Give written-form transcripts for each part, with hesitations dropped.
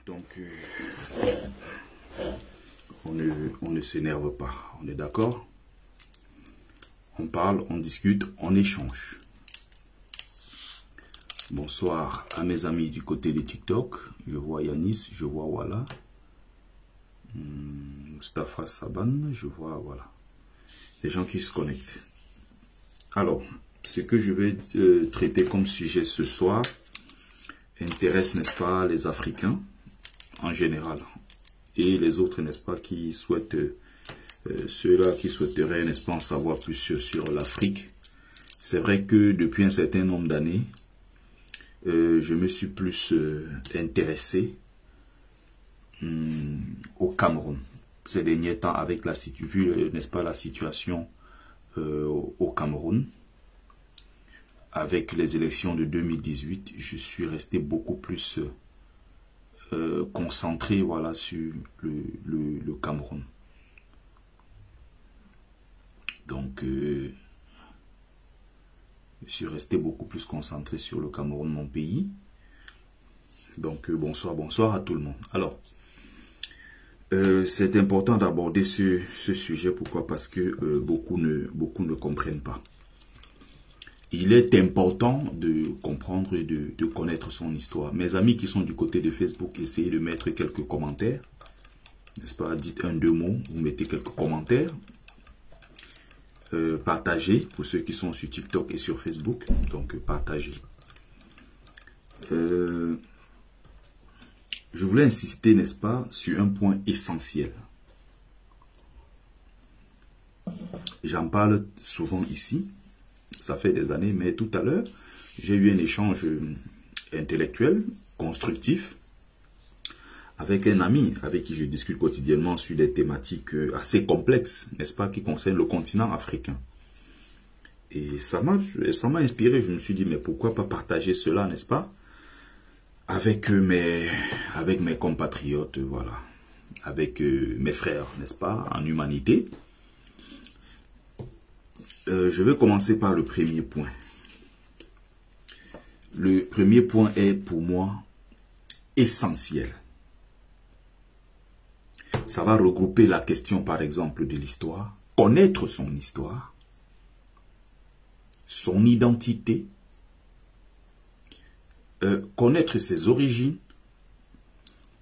Donc, on ne s'énerve pas, on est d'accord? On parle, on discute, on échange. Bonsoir à mes amis du côté de TikTok. Je vois Yanis, je vois Wala. Mustafa Saban, je vois, voilà. Les gens qui se connectent. Alors, ce que je vais traiter comme sujet ce soir intéresse, n'est-ce pas, les Africains en général. Et les autres, n'est-ce pas, qui souhaitent, ceux-là qui souhaiteraient, n'est-ce pas, en savoir plus sur l'Afrique. C'est vrai que depuis un certain nombre d'années, je me suis plus intéressé au Cameroun. Ces derniers temps, avec la vu, n'est-ce pas, la situation au Cameroun, avec les élections de 2018, je suis resté beaucoup plus concentré, voilà, sur le Cameroun. Donc, je suis resté beaucoup plus concentré sur le Cameroun, mon pays. Donc, bonsoir à tout le monde. Alors, c'est important d'aborder ce sujet. Pourquoi? Parce que beaucoup ne comprennent pas. Il est important de comprendre et de connaître son histoire. Mes amis qui sont du côté de Facebook, essayez de mettre quelques commentaires. N'est-ce pas? Dites deux mots, vous mettez quelques commentaires. Partagez pour ceux qui sont sur TikTok et sur Facebook. Donc, partagez. Je voulais insister, n'est-ce pas, sur un point essentiel. J'en parle souvent ici. Ça fait des années, mais tout à l'heure, j'ai eu un échange intellectuel, constructif, avec un ami avec qui je discute quotidiennement sur des thématiques assez complexes, n'est-ce pas, qui concernent le continent africain. Et ça m'a inspiré. Je me suis dit, mais pourquoi pas partager cela, n'est-ce pas, avec mes compatriotes, voilà, avec mes frères, n'est-ce pas, en humanité. Je vais commencer par le premier point. Le premier point est pour moi essentiel. Ça va regrouper la question, par exemple, de l'histoire, connaître son histoire, son identité, connaître ses origines,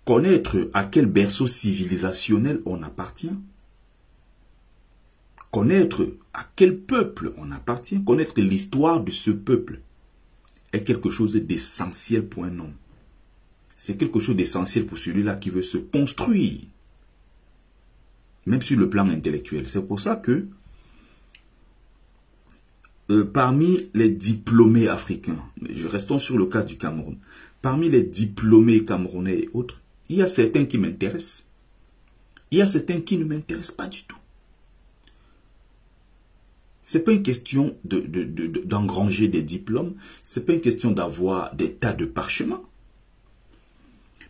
connaître à quel berceau civilisationnel on appartient, connaître à quel peuple on appartient, connaître l'histoire de ce peuple est quelque chose d'essentiel pour un homme. C'est quelque chose d'essentiel pour celui-là qui veut se construire, même sur le plan intellectuel. C'est pour ça que parmi les diplômés africains, restons sur le cas du Cameroun, parmi les diplômés camerounais et autres, il y a certains qui m'intéressent. Il y a certains qui ne m'intéressent pas du tout. Ce n'est pas une question d'engranger des diplômes, ce n'est pas une question d'avoir des tas de parchemins.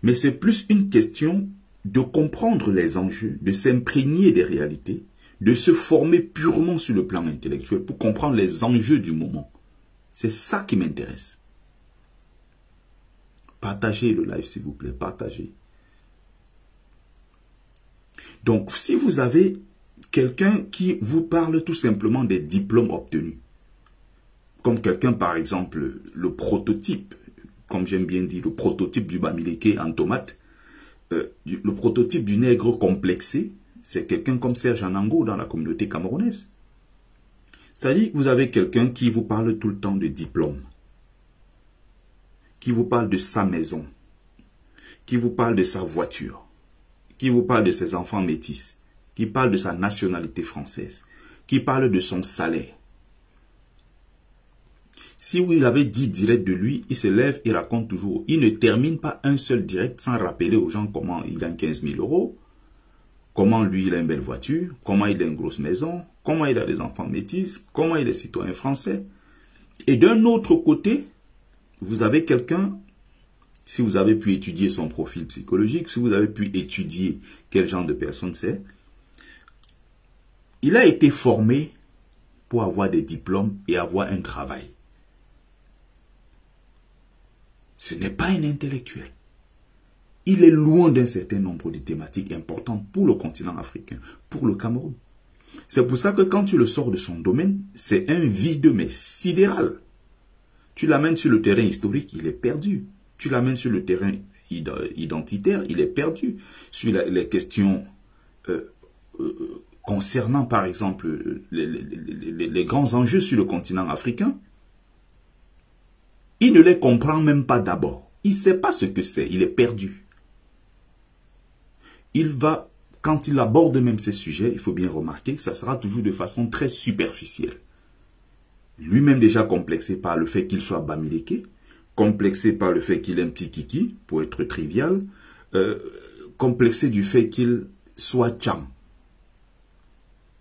Mais c'est plus une question de comprendre les enjeux, de s'imprégner des réalités, de se former purement sur le plan intellectuel pour comprendre les enjeux du moment. C'est ça qui m'intéresse. Partagez le live, s'il vous plaît, partagez. Donc, si vous avez quelqu'un qui vous parle tout simplement des diplômes obtenus, comme quelqu'un, par exemple, le prototype, comme j'aime bien dire, le prototype du bamileke en tomate, le prototype du nègre complexé, c'est quelqu'un comme Serge Anango dans la communauté camerounaise. C'est-à-dire que vous avez quelqu'un qui vous parle tout le temps de diplôme, qui vous parle de sa maison, qui vous parle de sa voiture, qui vous parle de ses enfants métis, qui parle de sa nationalité française, qui parle de son salaire. Si vous avez 10 directs de lui, il se lève, il raconte toujours. Il ne termine pas un seul direct sans rappeler aux gens comment il gagne 15 000 euros, comment lui il a une belle voiture, comment il a une grosse maison, comment il a des enfants métis, comment il est citoyen français. Et d'un autre côté, vous avez quelqu'un, si vous avez pu étudier son profil psychologique, si vous avez pu étudier quel genre de personne c'est, il a été formé pour avoir des diplômes et avoir un travail. Ce n'est pas un intellectuel. il est loin d'un certain nombre de thématiques importantes pour le continent africain, pour le Cameroun. C'est pour ça que quand tu le sors de son domaine, c'est un vide mais sidéral. Tu l'amènes sur le terrain historique, il est perdu. Tu l'amènes sur le terrain identitaire, il est perdu. Sur les questions concernant, par exemple, les grands enjeux sur le continent africain, il ne les comprend même pas d'abord. Il ne sait pas ce que c'est, il est perdu. Il va, quand il aborde même ces sujets, il faut bien remarquer que ça sera toujours de façon très superficielle. Lui-même déjà complexé par le fait qu'il soit bamileke, complexé par le fait qu'il ait un petit kiki, pour être trivial, complexé du fait qu'il soit tcham.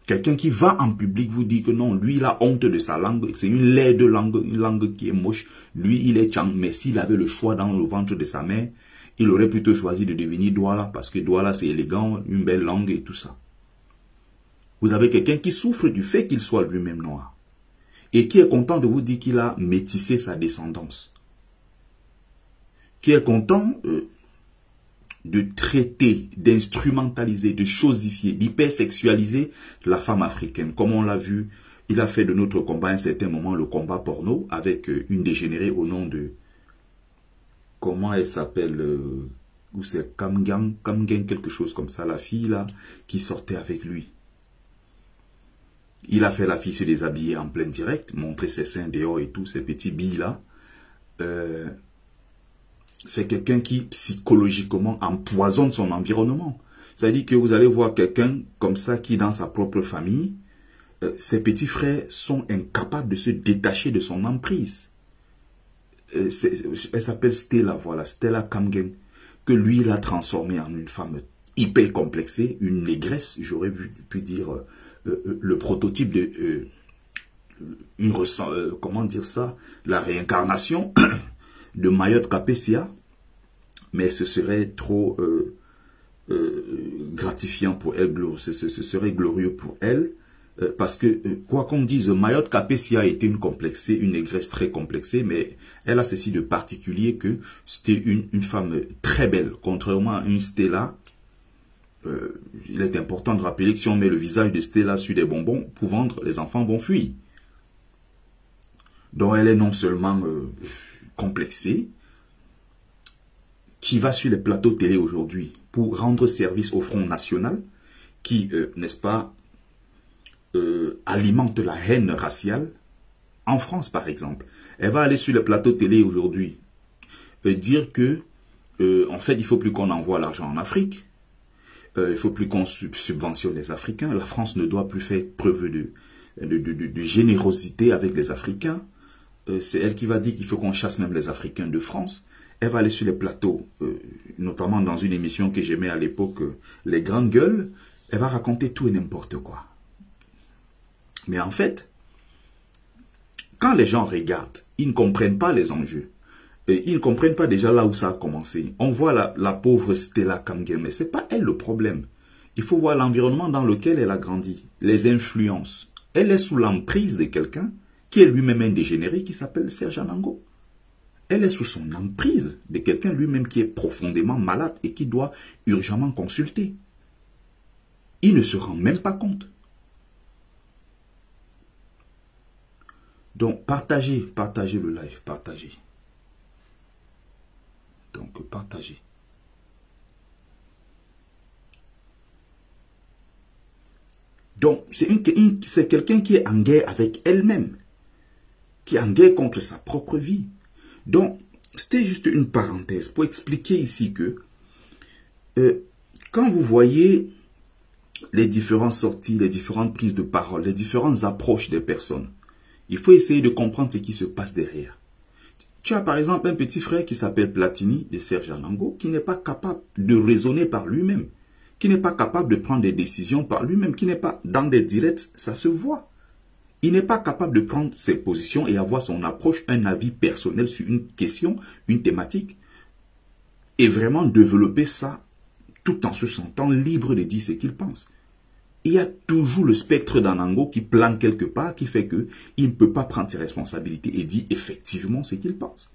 Quelqu'un qui va en public vous dit que non, lui il a honte de sa langue, c'est une laide langue, une langue qui est moche, lui il est tcham, mais s'il avait le choix dans le ventre de sa mère, il aurait plutôt choisi de devenir Douala, parce que Douala c'est élégant, une belle langue et tout ça. Vous avez quelqu'un qui souffre du fait qu'il soit lui-même noir, et qui est content de vous dire qu'il a métissé sa descendance, qui est content de traiter, d'instrumentaliser, de chosifier, d'hypersexualiser la femme africaine. Comme on l'a vu, il a fait de notre combat à un certain moment le combat porno avec une dégénérée au nom de... Comment elle s'appelle ou c'est Kamgang, quelque chose comme ça, la fille là, qui sortait avec lui. Il a fait la fille se déshabiller en plein direct, montrer ses seins dehors et tout, ces petits billes là. C'est quelqu'un qui psychologiquement empoisonne son environnement. C'est-à-dire que vous allez voir quelqu'un comme ça qui dans sa propre famille, ses petits frères sont incapables de se détacher de son emprise. Elle s'appelle Stella, voilà, Stella Kamgen, que lui il a transformée en une femme hyper complexée, une négresse, j'aurais pu dire le prototype de comment dire ça, la réincarnation de Mayotte Capécia, mais ce serait trop gratifiant pour elle, ce serait glorieux pour elle, parce que quoi qu'on dise, Mayotte Capécia était une complexée, une négresse très complexée, mais elle a ceci de particulier que c'était une femme très belle, contrairement à une Stella. Il est important de rappeler que si on met le visage de Stella sur des bonbons pour vendre, les enfants vont fuir. Donc elle est non seulement complexée, qui va sur les plateaux télé aujourd'hui pour rendre service au Front National, qui, n'est-ce pas, alimente la haine raciale, en France par exemple. Elle va aller sur les plateaux télé aujourd'hui dire que, en fait, il ne faut plus qu'on envoie l'argent en Afrique, il ne faut plus qu'on subventionne les Africains, la France ne doit plus faire preuve de générosité avec les Africains. C'est elle qui va dire qu'il faut qu'on chasse même les Africains de France. Elle va aller sur les plateaux, notamment dans une émission que j'aimais à l'époque, Les Grandes Gueules. Elle va raconter tout et n'importe quoi. Mais en fait, quand les gens regardent, ils ne comprennent pas les enjeux. Et ils ne comprennent pas déjà là où ça a commencé. On voit la pauvre Stella Kamgen, mais ce n'est pas elle le problème. Il faut voir l'environnement dans lequel elle a grandi, les influences. Elle est sous l'emprise de quelqu'un qui est lui-même un dégénéré qui s'appelle Serge Anango. Elle est sous son emprise de quelqu'un lui-même qui est profondément malade et qui doit urgemment consulter. Il ne se rend même pas compte. Donc, partagez le live, partagez. Donc, partagez. Donc, c'est quelqu'un qui est en guerre avec elle-même, qui est en guerre contre sa propre vie. Donc, c'était juste une parenthèse pour expliquer ici que quand vous voyez les différentes sorties, les différentes prises de parole, les différentes approches des personnes, il faut essayer de comprendre ce qui se passe derrière. Tu as par exemple un petit frère qui s'appelle Platini de Serge Anango, qui n'est pas capable de raisonner par lui-même, qui n'est pas capable de prendre des décisions par lui-même, qui n'est pas dans des directs, ça se voit. Il n'est pas capable de prendre ses positions et avoir son approche, un avis personnel sur une question, une thématique, et vraiment développer ça tout en se sentant libre de dire ce qu'il pense. Il y a toujours le spectre d'Anango qui plane quelque part, qui fait qu'il ne peut pas prendre ses responsabilités et dire effectivement ce qu'il pense.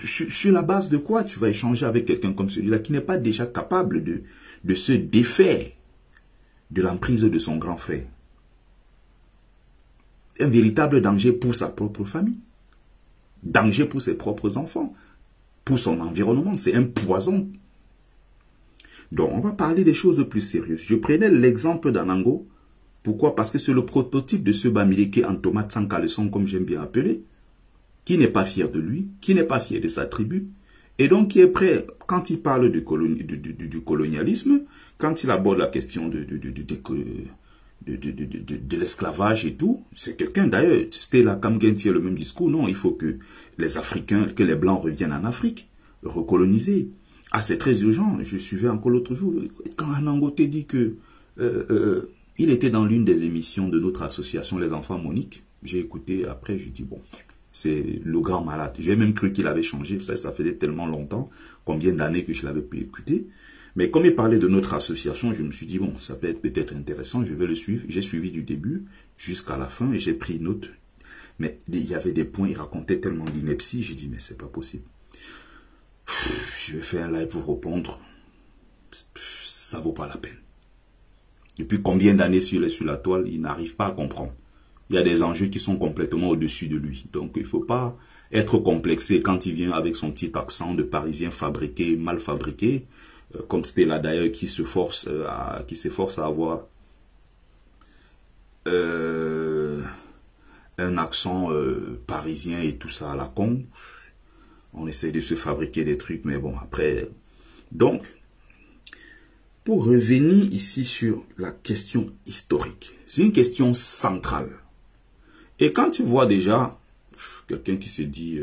Sur la base de quoi tu vas échanger avec quelqu'un comme celui-là qui n'est pas déjà capable de se défaire de l'emprise de son grand frère? Un véritable danger pour sa propre famille. Danger pour ses propres enfants. Pour son environnement. C'est un poison. Donc, on va parler des choses plus sérieuses. Je prenais l'exemple d'Anango. Pourquoi? Parce que c'est le prototype de ce Bamileke en tomate sans caleçon, comme j'aime bien appeler, qui n'est pas fier de lui, qui n'est pas fier de sa tribu, et donc qui est prêt, quand il parle du colonialisme, quand il aborde la question de l'esclavage et tout, c'est quelqu'un d'ailleurs, c'était la Kamgenti le même discours, non, il faut que les Africains, que les Blancs reviennent en Afrique, recoloniser. Ah, c'est très urgent, je suivais encore l'autre jour, quand Anango te dit que il était dans l'une des émissions de notre association, les Enfants Monique, j'ai écouté, après je dis bon, c'est le grand malade. J'ai même cru qu'il avait changé, ça faisait tellement longtemps, combien d'années que je l'avais pu écouter. Mais comme il parlait de notre association, je me suis dit, bon, ça peut être peut-être intéressant, je vais le suivre. J'ai suivi du début jusqu'à la fin et j'ai pris note. Mais il y avait des points, il racontait tellement d'ineptie, j'ai dit, mais c'est pas possible. Je vais faire un live pour répondre. Ça vaut pas la peine. Depuis combien d'années sur la toile, il n'arrive pas à comprendre. Il y a des enjeux qui sont complètement au-dessus de lui. Donc, il ne faut pas être complexé quand il vient avec son petit accent de Parisien fabriqué, mal fabriqué, comme c'était là d'ailleurs qui s'efforce à avoir un accent parisien et tout ça à la con. On essaie de se fabriquer des trucs, mais bon, après... Donc, pour revenir ici sur la question historique, c'est une question centrale. Et quand tu vois déjà quelqu'un qui se dit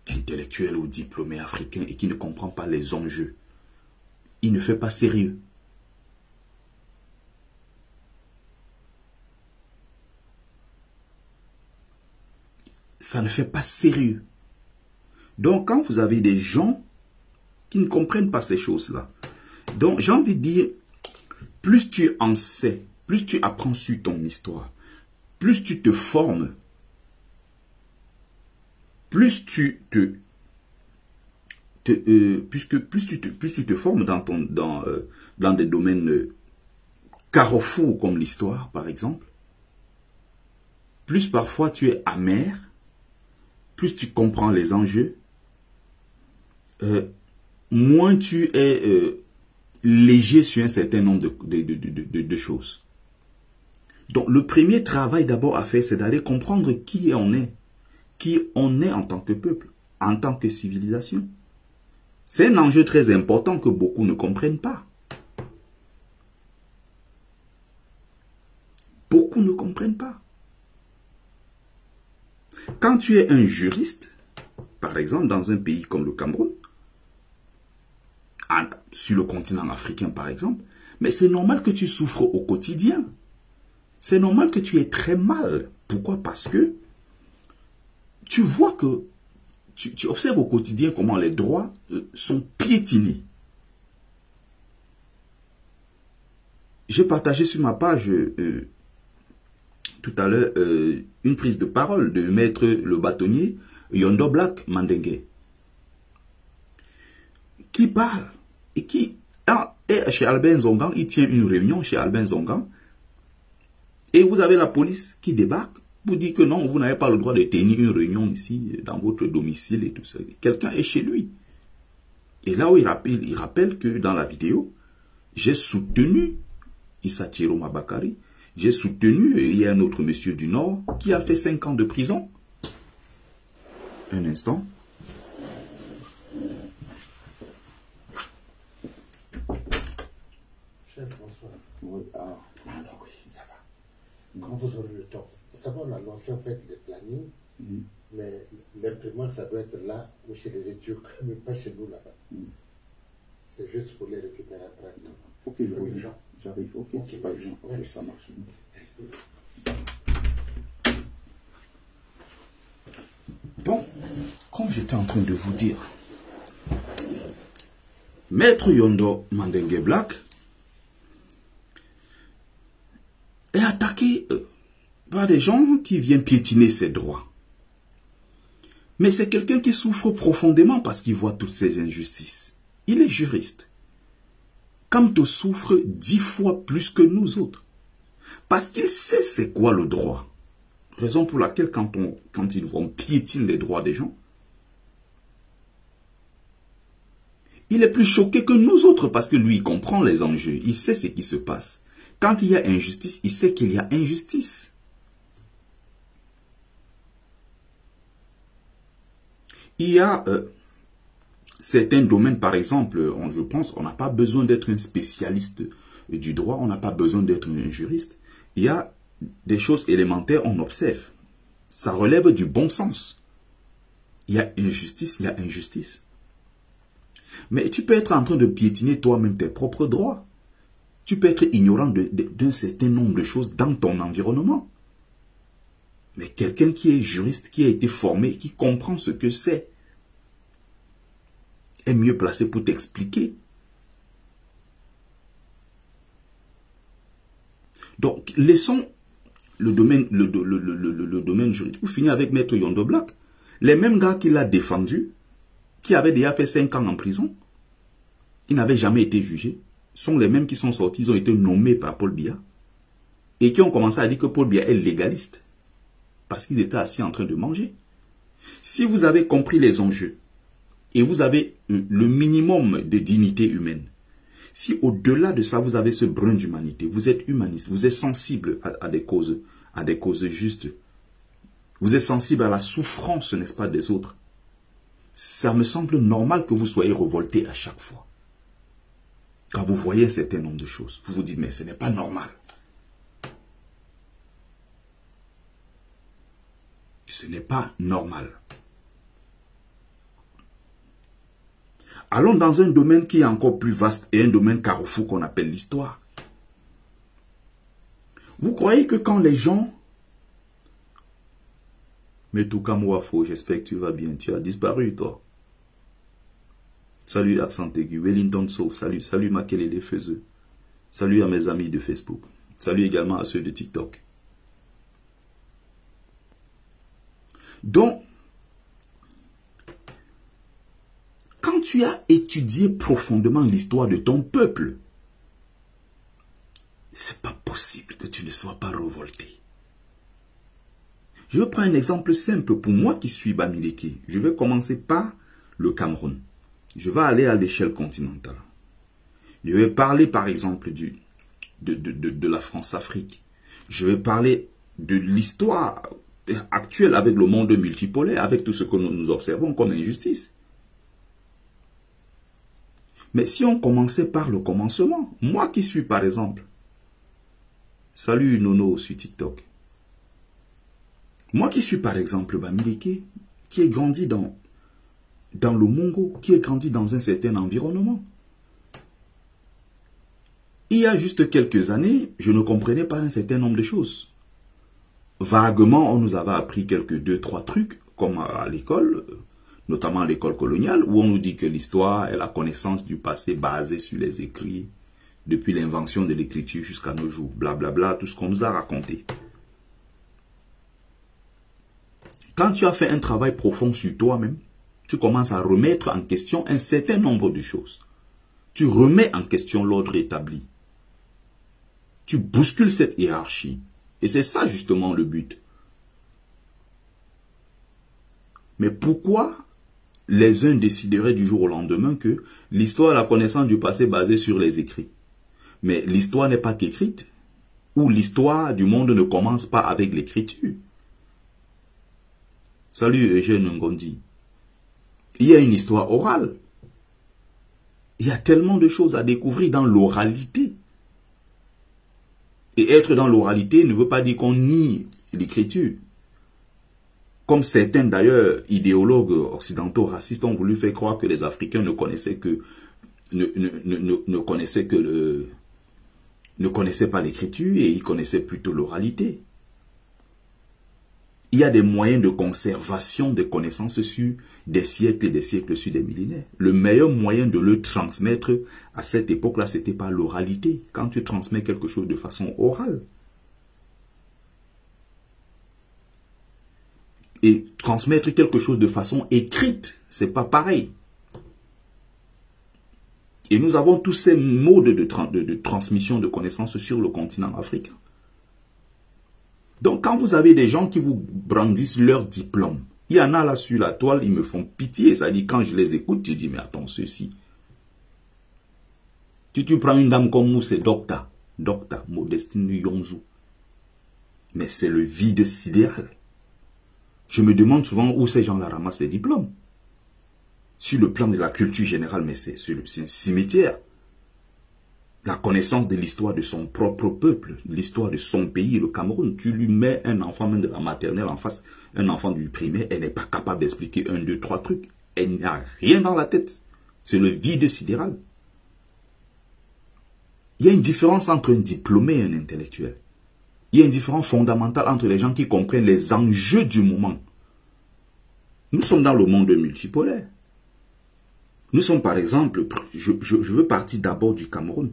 intellectuel ou diplômé africain et qui ne comprend pas les enjeux, il ne fait pas sérieux. Ça ne fait pas sérieux. Donc quand vous avez des gens qui ne comprennent pas ces choses-là, donc j'ai envie de dire, plus tu en sais, plus tu apprends sur ton histoire, plus tu te formes, plus tu te formes dans des domaines carrefours comme l'histoire par exemple, plus parfois tu es amer, plus tu comprends les enjeux, moins tu es léger sur un certain nombre de choses. Donc le premier travail d'abord à faire, c'est d'aller comprendre qui on est en tant que peuple, en tant que civilisation. C'est un enjeu très important que beaucoup ne comprennent pas. Beaucoup ne comprennent pas. Quand tu es un juriste, par exemple dans un pays comme le Cameroun, sur le continent africain par exemple, mais c'est normal que tu souffres au quotidien. C'est normal que tu aies très mal. Pourquoi? Parce que tu vois que, tu observes au quotidien comment les droits sont piétinés. J'ai partagé sur ma page tout à l'heure une prise de parole de maître le bâtonnier Yondo Black Mandenge, qui parle et qui est chez Albin Zongan, il tient une réunion chez Albin Zongan, et vous avez la police qui débarque pour dire que non, vous n'avez pas le droit de tenir une réunion ici, dans votre domicile et tout ça. Quelqu'un est chez lui. Et là où il rappelle que dans la vidéo, j'ai soutenu Issa Chiroma Bakari, j'ai soutenu, il y a un autre monsieur du Nord qui a fait 5 ans de prison. Un instant. Chef François. Oui, alors oui, ça va. Quand vous aurez le temps. Vous savez, on a lancé en fait les plannings, mais l'imprimante, ça doit être là ou chez les études, mais pas chez nous là-bas. C'est juste pour les récupérer après. Ok, j'arrive. Ok, c'est pas urgent. Ok, ça marche. Donc, comme j'étais en train de vous dire, Maître Yondo Mandenge Black est attaqué par des gens qui viennent piétiner ses droits. Mais c'est quelqu'un qui souffre profondément parce qu'il voit toutes ces injustices. Il est juriste. Kanto souffre 10 fois plus que nous autres. Parce qu'il sait c'est quoi le droit. Raison pour laquelle quand on piétine les droits des gens, il est plus choqué que nous autres parce que lui, il comprend les enjeux. Il sait ce qui se passe. Quand il y a injustice, il sait qu'il y a injustice. Il y a certains domaines, par exemple, je pense, on n'a pas besoin d'être un spécialiste du droit, on n'a pas besoin d'être un juriste. Il y a des choses élémentaires, on observe. Ça relève du bon sens. Il y a injustice, il y a injustice. Mais tu peux être en train de piétiner toi-même tes propres droits. Tu peux être ignorant d'un certain nombre de choses dans ton environnement. Mais quelqu'un qui est juriste, qui a été formé, qui comprend ce que c'est, est mieux placé pour t'expliquer. Donc, laissons le domaine juridique. Pour finir avec Maître Yondo Black, les mêmes gars qui l'a défendu, qui avaient déjà fait 5 ans en prison, qui n'avaient jamais été jugés, sont les mêmes qui sont sortis, ils ont été nommés par Paul Biya, et qui ont commencé à dire que Paul Biya est légaliste, parce qu'ils étaient assis en train de manger. Si vous avez compris les enjeux, et vous avez le minimum de dignité humaine, si au-delà de ça, vous avez ce brin d'humanité, vous êtes humaniste, vous êtes sensible à des causes justes, vous êtes sensible à la souffrance, n'est-ce pas, des autres, ça me semble normal que vous soyez révolté à chaque fois. Quand vous voyez un certain nombre de choses, vous vous dites, mais ce n'est pas normal. Ce n'est pas normal. Allons dans un domaine qui est encore plus vaste et un domaine carrefour qu'on appelle l'histoire. Vous croyez que quand les gens... Mais tout comme Wafo, j'espère que tu vas bien. Tu as disparu, toi. Salut Accent Aigu, Wellington Sow, salut Makelele Feuzeux. Salut à mes amis de Facebook. Salut également à ceux de TikTok. Donc, quand tu as étudié profondément l'histoire de ton peuple, c'est pas possible que tu ne sois pas révolté. Je vais prendre un exemple simple pour moi qui suis Bamileke. Je vais commencer par le Cameroun. Je vais aller à l'échelle continentale. Je vais parler par exemple de la France-Afrique. Je vais parler de l'histoire actuelle avec le monde multipolaire, avec tout ce que nous observons comme injustice. Mais si on commençait par le commencement, moi qui suis par exemple, salut Nono sur TikTok, moi qui suis par exemple Bamileke, qui ai grandi dans le Mongo, qui ai grandi dans un certain environnement. Il y a juste quelques années, je ne comprenais pas un certain nombre de choses. Vaguement, on nous avait appris quelques 2-3 trucs, comme à l'école, notamment à l'école coloniale, où on nous dit que l'histoire est la connaissance du passé basée sur les écrits, depuis l'invention de l'écriture jusqu'à nos jours, blablabla, tout ce qu'on nous a raconté. Quand tu as fait un travail profond sur toi-même, tu commences à remettre en question un certain nombre de choses. Tu remets en question l'ordre établi. Tu bouscules cette hiérarchie. Et c'est ça justement le but. Mais pourquoi les uns décideraient du jour au lendemain que l'histoire est la connaissance du passé basée sur les écrits? Mais l'histoire n'est pas qu'écrite. Ou l'histoire du monde ne commence pas avec l'écriture. Salut Eugène Ngondi. Il y a une histoire orale. Il y a tellement de choses à découvrir dans l'oralité. Et être dans l'oralité ne veut pas dire qu'on nie l'écriture. Comme certains d'ailleurs idéologues occidentaux racistes ont voulu faire croire que les Africains ne connaissaient pas l'écriture et ils connaissaient plutôt l'oralité. Il y a des moyens de conservation des connaissances sur des siècles et des siècles, sur des millénaires. Le meilleur moyen de le transmettre à cette époque-là, c'était par l'oralité. Quand tu transmets quelque chose de façon orale. et transmettre quelque chose de façon écrite. C'est pas pareil. Et nous avons tous ces modes de transmission de connaissances sur le continent africain. Donc, quand vous avez des gens qui vous brandissent leur diplôme, il y en a là sur la toile, ils me font pitié. Ça dit, quand je les écoute, je dis, mais attends, ceci. Tu prends une dame comme nous, c'est Docta, Modestine Yonzu. Mais c'est le vide sidéral. Je me demande souvent où ces gens-là ramassent les diplômes. Sur le plan de la culture générale, mais c'est un cimetière. La connaissance de l'histoire de son propre peuple, l'histoire de son pays, le Cameroun. Tu lui mets un enfant même de la maternelle en face, un enfant du primaire, elle n'est pas capable d'expliquer 1, 2, 3 trucs. Elle n'a rien dans la tête. C'est le vide sidéral. Il y a une différence entre un diplômé et un intellectuel. Il y a une différence fondamentale entre les gens qui comprennent les enjeux du moment. Nous sommes dans le monde multipolaire. Nous sommes par exemple, je veux partir d'abord du Cameroun.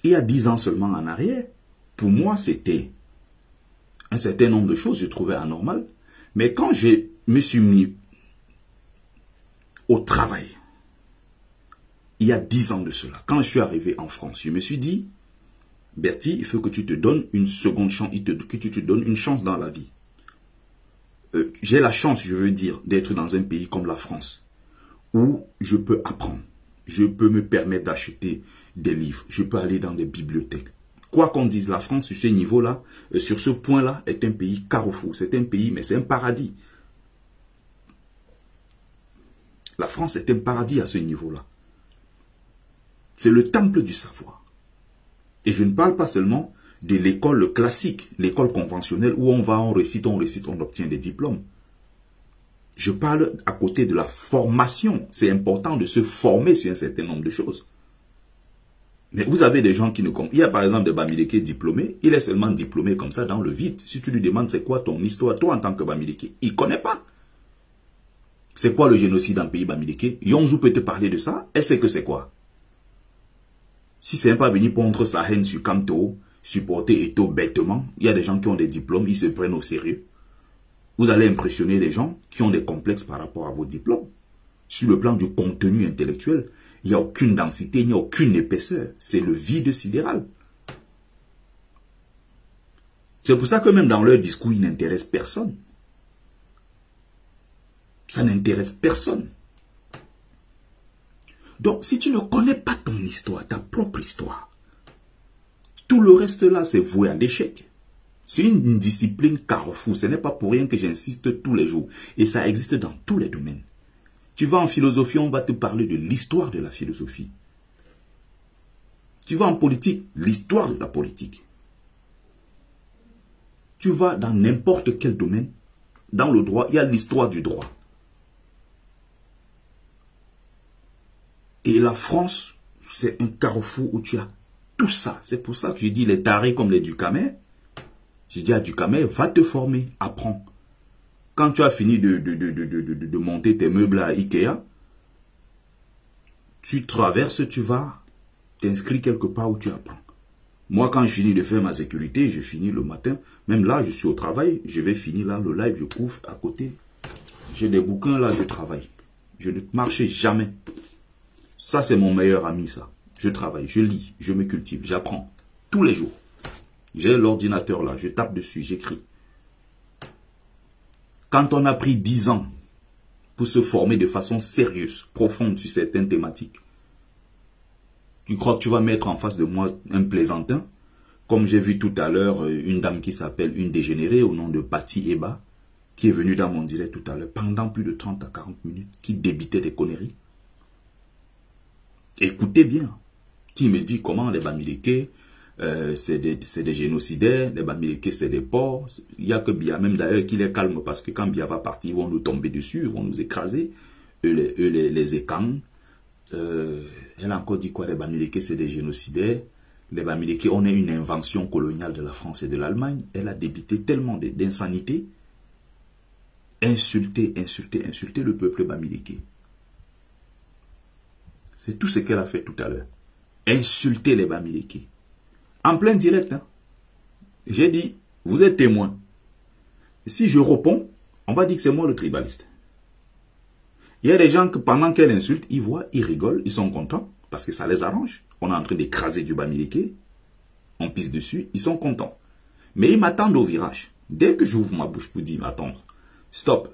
Il y a 10 ans seulement en arrière, pour moi c'était un certain nombre de choses, je trouvais anormal. Mais quand je me suis mis au travail, il y a 10 ans de cela, quand je suis arrivé en France, je me suis dit, Bertie, il faut que tu te donnes une seconde chance, que tu te donnes une chance dans la vie. J'ai la chance, je veux dire, d'être dans un pays comme la France, où je peux apprendre, je peux me permettre d'acheter des livres, je peux aller dans des bibliothèques. Quoi qu'on dise, la France, sur ce niveau-là, sur ce point-là, est un pays carrefour. C'est un pays, mais c'est un paradis. La France est un paradis à ce niveau-là. C'est le temple du savoir. Et je ne parle pas seulement de l'école classique, l'école conventionnelle où on va, on récite, on obtient des diplômes. Je parle à côté de la formation. C'est important de se former sur un certain nombre de choses. Mais vous avez des gens qui ne comprennent. Il y a par exemple des Bamileke diplômés. Il est seulement diplômé comme ça dans le vide. Si tu lui demandes c'est quoi ton histoire, toi en tant que Bamileke, il ne connaît pas. C'est quoi le génocide dans le pays Bamileke? Yonzu peut te parler de ça. Elle sait que c'est quoi. Si c'est pas venir pondre sa haine sur Kamto, supporter Eto bêtement, il y a des gens qui ont des diplômes, ils se prennent au sérieux. Vous allez impressionner les gens qui ont des complexes par rapport à vos diplômes. Sur le plan du contenu intellectuel, il n'y a aucune densité, il n'y a aucune épaisseur. C'est le vide sidéral. C'est pour ça que même dans leur discours, ils n'intéressent personne. Ça n'intéresse personne. Donc, si tu ne connais pas ton histoire, ta propre histoire, tout le reste là, c'est voué à l'échec. C'est une discipline carrefour. Ce n'est pas pour rien que j'insiste tous les jours. Et ça existe dans tous les domaines. Tu vas en philosophie, on va te parler de l'histoire de la philosophie. Tu vas en politique, l'histoire de la politique. Tu vas dans n'importe quel domaine, dans le droit, il y a l'histoire du droit. Et la France, c'est un carrefour où tu as tout ça. C'est pour ça que je dis les tarés comme les Ducamais. Je dis à Ducamais, va te former, apprends. Quand tu as fini de monter tes meubles à Ikea, tu traverses, tu vas t'inscrire quelque part où tu apprends. Moi, quand je finis de faire ma sécurité, je finis le matin. Même là, je suis au travail, je vais finir là, le live, je couvre à côté. J'ai des bouquins là, je travaille. Je ne marche jamais. Ça, c'est mon meilleur ami, ça. Je travaille, je lis, je me cultive, j'apprends. Tous les jours. J'ai l'ordinateur là, je tape dessus, j'écris. Quand on a pris 10 ans pour se former de façon sérieuse, profonde sur certaines thématiques, tu crois que tu vas mettre en face de moi un plaisantin? Comme j'ai vu tout à l'heure une dame qui s'appelle une dégénérée au nom de Patti Eba, qui est venue dans mon direct tout à l'heure pendant plus de 30 à 40 minutes, qui débitait des conneries. Écoutez bien, qui me dit comment les Bamileke, c'est des génocidaires, les Bamileke c'est des porcs. Il n'y a que Bia même d'ailleurs qui les calme parce que quand Bia va partir, ils vont nous tomber dessus, ils vont nous écraser. Eux les écans. Elle a encore dit quoi? Les Bamileke c'est des génocidaires. Les Bamileke, on est une invention coloniale de la France et de l'Allemagne. Elle a débité tellement d'insanité. Insulter le peuple Bamileke. C'est tout ce qu'elle a fait tout à l'heure. Insulter les Bamileke. En plein direct. Hein. J'ai dit, vous êtes témoin. Si je réponds, on va dire que c'est moi le tribaliste. Il y a des gens que pendant qu'elle insulte, ils voient, ils rigolent, ils sont contents, parce que ça les arrange. On est en train d'écraser du Bamileke, on pisse dessus, ils sont contents. Mais ils m'attendent au virage. Dès que j'ouvre ma bouche pour dire, attends, stop.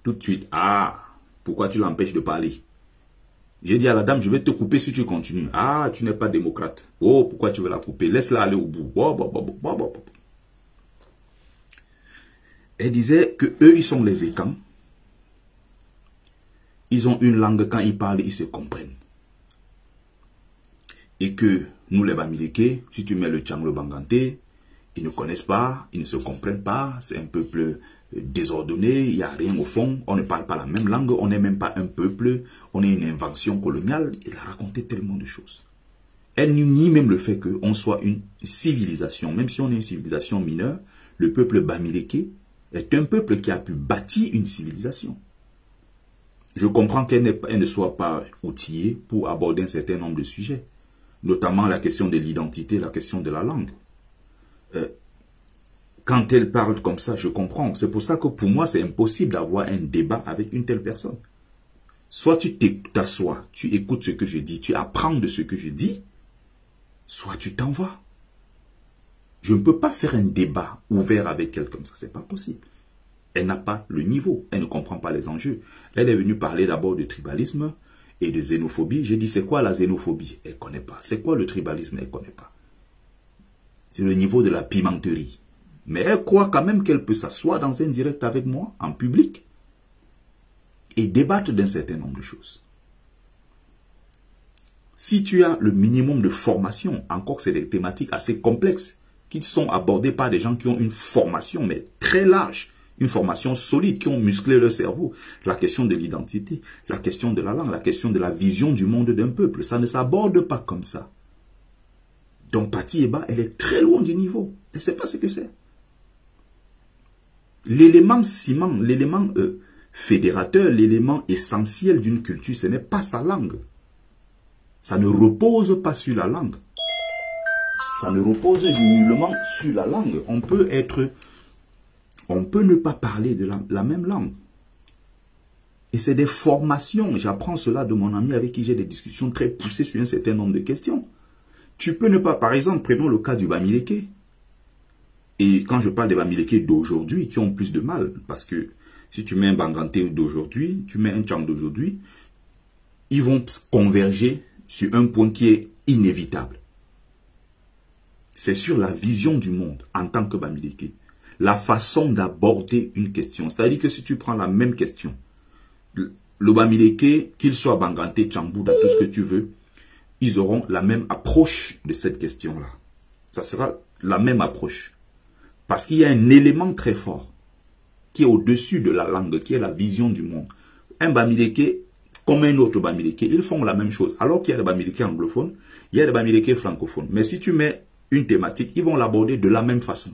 Tout de suite, ah, pourquoi tu l'empêches de parler? J'ai dit à la dame, je vais te couper si tu continues. Ah, tu n'es pas démocrate. Oh, pourquoi tu veux la couper? Laisse-la aller au bout. Elle disait que eux, ils sont les écans. Ils ont une langue, quand ils parlent, ils se comprennent. Et que nous, les Bamileke, si tu mets le Tchanglo Banganté, ils ne connaissent pas, ils ne se comprennent pas, c'est un peuple désordonné, il n'y a rien au fond, on ne parle pas la même langue, on n'est même pas un peuple, on est une invention coloniale. Il a raconté tellement de choses. Elle nie même le fait qu'on soit une civilisation, même si on est une civilisation mineure, le peuple Bamileke est un peuple qui a pu bâtir une civilisation. Je comprends qu'elle ne soit pas outillée pour aborder un certain nombre de sujets, notamment la question de l'identité, la question de la langue. Quand elle parle comme ça, je comprends. C'est pour ça que pour moi, c'est impossible d'avoir un débat avec une telle personne. Soit tu t'assois, tu écoutes ce que je dis, tu apprends de ce que je dis, soit tu t'en vas. Je ne peux pas faire un débat ouvert avec elle comme ça, c'est pas possible. Elle n'a pas le niveau, elle ne comprend pas les enjeux. Elle est venue parler d'abord de tribalisme et de xénophobie. J'ai dit, c'est quoi la xénophobie? Elle ne connaît pas. C'est quoi le tribalisme? Elle ne connaît pas. C'est le niveau de la pimenterie. Mais elle croit quand même qu'elle peut s'asseoir dans un direct avec moi, en public, et débattre d'un certain nombre de choses. Si tu as le minimum de formation, encore c'est des thématiques assez complexes, qui sont abordées par des gens qui ont une formation, mais très large, une formation solide, qui ont musclé leur cerveau. La question de l'identité, la question de la langue, la question de la vision du monde d'un peuple, ça ne s'aborde pas comme ça. Donc Pati Eba, elle est très loin du niveau. Elle ne sait pas ce que c'est. L'élément ciment, l'élément fédérateur, l'élément essentiel d'une culture, ce n'est pas sa langue. Ça ne repose pas sur la langue. Ça ne repose nullement sur la langue. On peut ne pas parler de la même langue. Et c'est des formations. J'apprends cela de mon ami avec qui j'ai des discussions très poussées sur un certain nombre de questions. Tu peux ne pas, par exemple, prenons le cas du Bamileke. Et quand je parle des Bamileke d'aujourd'hui, qui ont plus de mal, parce que si tu mets un Banganté d'aujourd'hui, tu mets un Tchang d'aujourd'hui, ils vont converger sur un point qui est inévitable. C'est sur la vision du monde en tant que Bamileke. La façon d'aborder une question. C'est-à-dire que si tu prends la même question, le Bamileke, qu'il soit Banganté, Tchambouda, tout ce que tu veux, ils auront la même approche de cette question-là. Ça sera la même approche. Parce qu'il y a un élément très fort qui est au-dessus de la langue, qui est la vision du monde. Un Bamileke, comme un autre Bamileke, ils font la même chose. Alors qu'il y a des Bamileke anglophones, il y a des Bamileke francophones. Mais si tu mets une thématique, ils vont l'aborder de la même façon.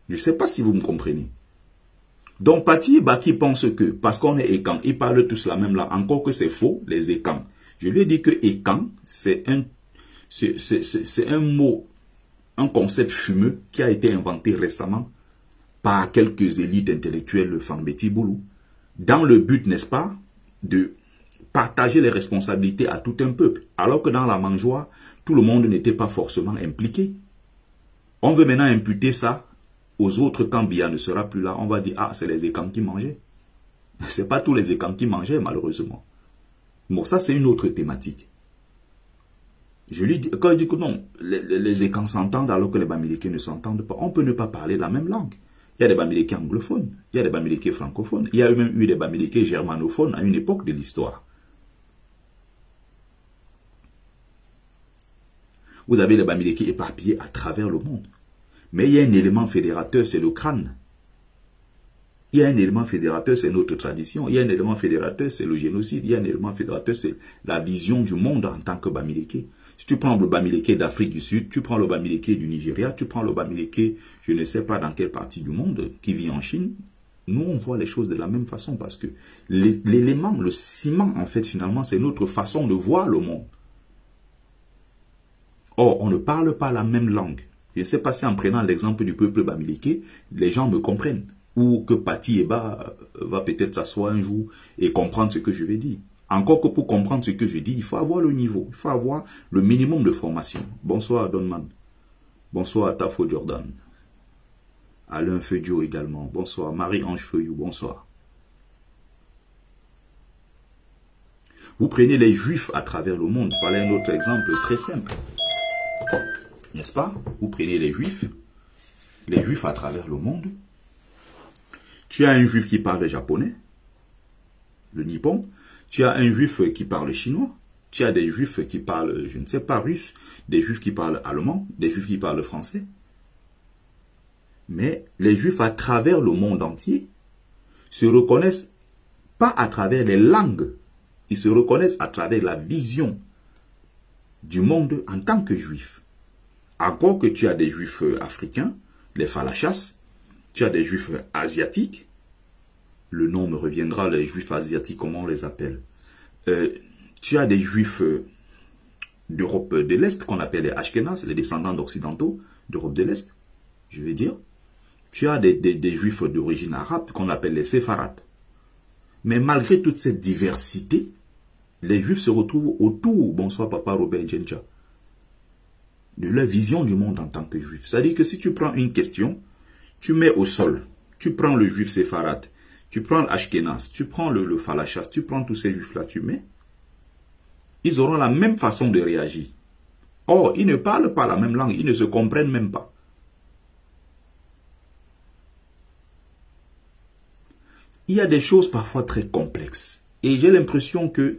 Je ne sais pas si vous me comprenez. Donc, Pati Eba qui pense que, parce qu'on est écan, ils parlent tous la même langue, encore que c'est faux, les écans. Je lui ai dit que écan, c'est un mot, un concept fumeux qui a été inventé récemment par quelques élites intellectuelles Fambeti Boulou, dans le but, n'est-ce pas, de partager les responsabilités à tout un peuple, alors que dans la mangeoire, tout le monde n'était pas forcément impliqué. On veut maintenant imputer ça aux autres quand Biya ne sera plus là. On va dire, ah, c'est les écans qui mangeaient. Ce n'est pas tous les écans qui mangeaient, malheureusement. Bon, ça, c'est une autre thématique. Je lui dis, quand je dis que non, les écans s'entendent alors que les Bamileke ne s'entendent pas, on peut ne pas parler la même langue. Il y a des Bamileke anglophones, il y a des Bamileke francophones, il y a même eu des Bamileke germanophones à une époque de l'histoire. Vous avez les Bamileke éparpillés à travers le monde. Mais il y a un élément fédérateur, c'est le crâne. Il y a un élément fédérateur, c'est notre tradition. Il y a un élément fédérateur, c'est le génocide. Il y a un élément fédérateur, c'est la vision du monde en tant que Bamileke. Si tu prends le Bamileke d'Afrique du Sud, tu prends le Bamileke du Nigeria, tu prends le Bamileke, je ne sais pas dans quelle partie du monde, qui vit en Chine, nous on voit les choses de la même façon parce que l'élément, le ciment en fait finalement, c'est notre façon de voir le monde. Or, on ne parle pas la même langue. Je ne sais pas si en prenant l'exemple du peuple bamileke, les gens me comprennent. Ou que Pati Eba va peut-être s'asseoir un jour et comprendre ce que je vais dire. Encore que pour comprendre ce que je dis, il faut avoir le niveau. Il faut avoir le minimum de formation. Bonsoir Donman. Bonsoir Tafo Jordan. Alain Feudio également. Bonsoir. Marie-Ange Feuillou. Bonsoir. Vous prenez les Juifs à travers le monde. Voilà un autre exemple très simple. N'est-ce pas? Vous prenez les Juifs à travers le monde. Tu as un Juif qui parle japonais, le Nippon. Tu as un Juif qui parle chinois. Tu as des Juifs qui parlent, je ne sais pas, russe. Des Juifs qui parlent allemand. Des Juifs qui parlent français. Mais les Juifs à travers le monde entier se reconnaissent pas à travers les langues. Ils se reconnaissent à travers la vision du monde en tant que Juifs. Encore que tu as des Juifs africains, les Falachas, tu as des Juifs asiatiques, le nom me reviendra, les Juifs asiatiques, comment on les appelle. Tu as des Juifs d'Europe de l'Est, qu'on appelle les Ashkénazes, les descendants d'Occidentaux d'Europe de l'Est, je vais dire. Tu as des Juifs d'origine arabe, qu'on appelle les Séfarades. Mais malgré toute cette diversité, les Juifs se retrouvent autour, bonsoir Papa Robert Djenja, de leur vision du monde en tant que Juif. C'est-à-dire que si tu prends une question, tu mets au sol, tu prends le Juif séfarade, tu prends l'Ashkénaz, tu prends le Falachas, tu prends tous ces Juifs-là, tu mets, ils auront la même façon de réagir. Or, ils ne parlent pas la même langue, ils ne se comprennent même pas. Il y a des choses parfois très complexes. Et j'ai l'impression que,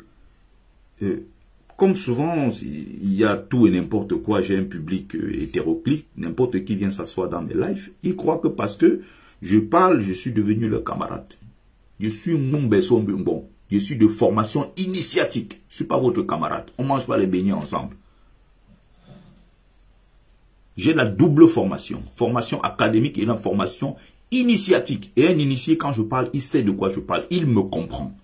comme souvent, il y a tout et n'importe quoi, j'ai un public hétéroclite, n'importe qui vient s'asseoir dans mes lives, il croit que parce que je parle, je suis devenu leur camarade. Je suis bon, je suis de formation initiatique. Je ne suis pas votre camarade. On ne mange pas les beignets ensemble. J'ai la double formation. Formation académique et la formation initiatique. Et un initié, quand je parle, il sait de quoi je parle. Il me comprend.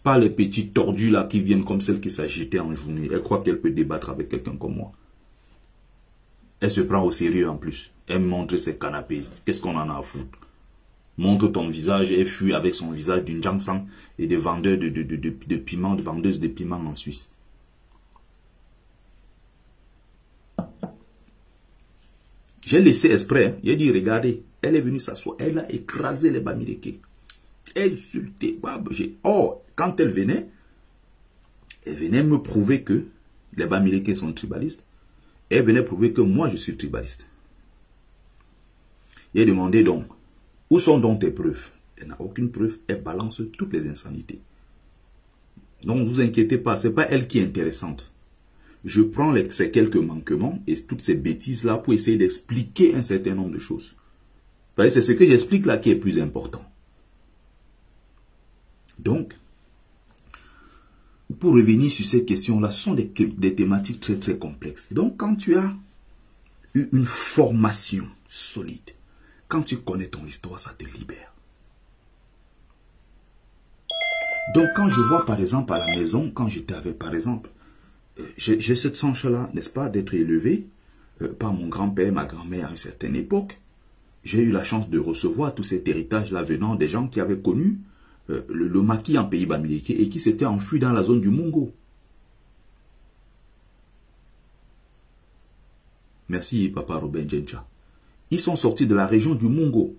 Pas les petits tordus là qui viennent comme celle qui s'agitait en journée. Elle croit qu'elle peut débattre avec quelqu'un comme moi. Elle se prend au sérieux en plus. Elle montre ses canapés. Qu'est-ce qu'on en a à foutre? Montre ton visage et fuit avec son visage d'une Jiangsang et des vendeurs de piments, de vendeuses de piments en Suisse. J'ai laissé exprès. Hein. J'ai dit, regardez, elle est venue s'asseoir. Elle a écrasé les Bamileke. Insulté. Oh, quand elle venait me prouver que les Bamileke sont tribalistes. Elle venait prouver que moi, je suis tribaliste. J'ai demandé donc, où sont donc tes preuves? Elle n'a aucune preuve. Elle balance toutes les insanités. Donc, ne vous inquiétez pas. Ce n'est pas elle qui est intéressante. Je prends ces quelques manquements et toutes ces bêtises-là pour essayer d'expliquer un certain nombre de choses. C'est ce que j'explique là qui est plus important. Donc, pour revenir sur ces questions-là, ce sont des thématiques très très complexes. Donc, quand tu as eu une formation solide, quand tu connais ton histoire, ça te libère. Donc, quand je vois par exemple à la maison, quand j'étais avec par exemple, j'ai cette chance-là, n'est-ce pas, d'être élevé par mon grand-père, ma grand-mère à une certaine époque. J'ai eu la chance de recevoir tout cet héritage-là venant des gens qui avaient connu le maquis en pays Bamileke et qui s'étaient enfuis dans la zone du Mungo. Merci, Papa Robin Djencha. Ils sont sortis de la région du Mungo.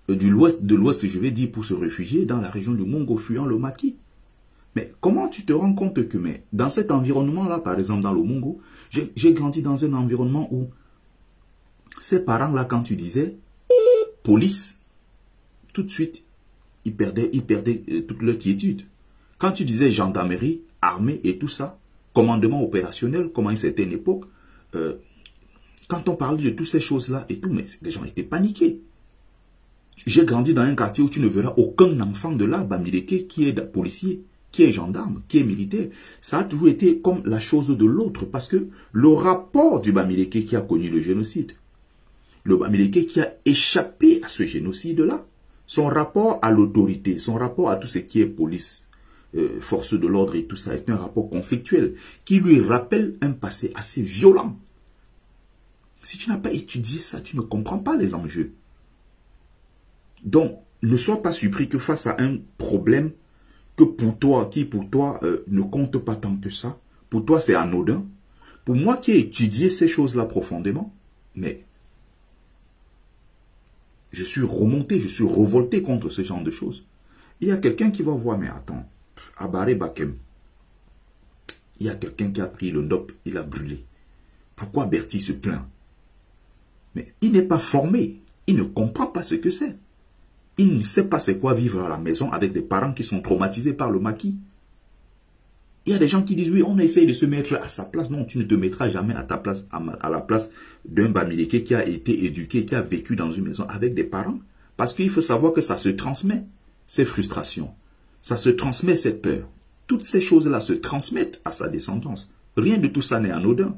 De l'ouest, je vais dire, pour se réfugier dans la région du Mungo, fuyant le maquis. Mais comment tu te rends compte que dans cet environnement-là, par exemple dans le Mungo, j'ai grandi dans un environnement où ces parents-là, quand tu disais police, tout de suite, ils perdaient toute leur quiétude. Quand tu disais gendarmerie, armée et tout ça, commandement opérationnel, comme à une certaine époque, quand on parlait de toutes ces choses-là et tout, mais les gens étaient paniqués. J'ai grandi dans un quartier où tu ne verras aucun enfant de là, Bamileke, qui est policier, qui est gendarme, qui est militaire. Ça a toujours été comme la chose de l'autre, parce que le rapport du Bamileke qui a connu le génocide, le Bamileke qui a échappé à ce génocide-là, son rapport à l'autorité, son rapport à tout ce qui est police, forces de l'ordre et tout ça est un rapport conflictuel qui lui rappelle un passé assez violent. Si tu n'as pas étudié ça, tu ne comprends pas les enjeux. Donc, ne sois pas surpris que face à un problème qui pour toi ne compte pas tant que ça, pour toi c'est anodin, pour moi qui ai étudié ces choses-là profondément, mais je suis remonté, je suis révolté contre ce genre de choses. Il y a quelqu'un qui va voir, mais attends, Abaré Bakem, il y a quelqu'un qui a pris le NDOP, il a brûlé. Pourquoi Bertie se plaint? Mais il n'est pas formé, il ne comprend pas ce que c'est. Il ne sait pas c'est quoi vivre à la maison avec des parents qui sont traumatisés par le maquis. Il y a des gens qui disent, oui, on essaye de se mettre à sa place. Non, tu ne te mettras jamais à ta place, à la place d'un Bamileke qui a été éduqué, qui a vécu dans une maison avec des parents. Parce qu'il faut savoir que ça se transmet, ces frustrations. Ça se transmet, cette peur. Toutes ces choses-là se transmettent à sa descendance. Rien de tout ça n'est anodin.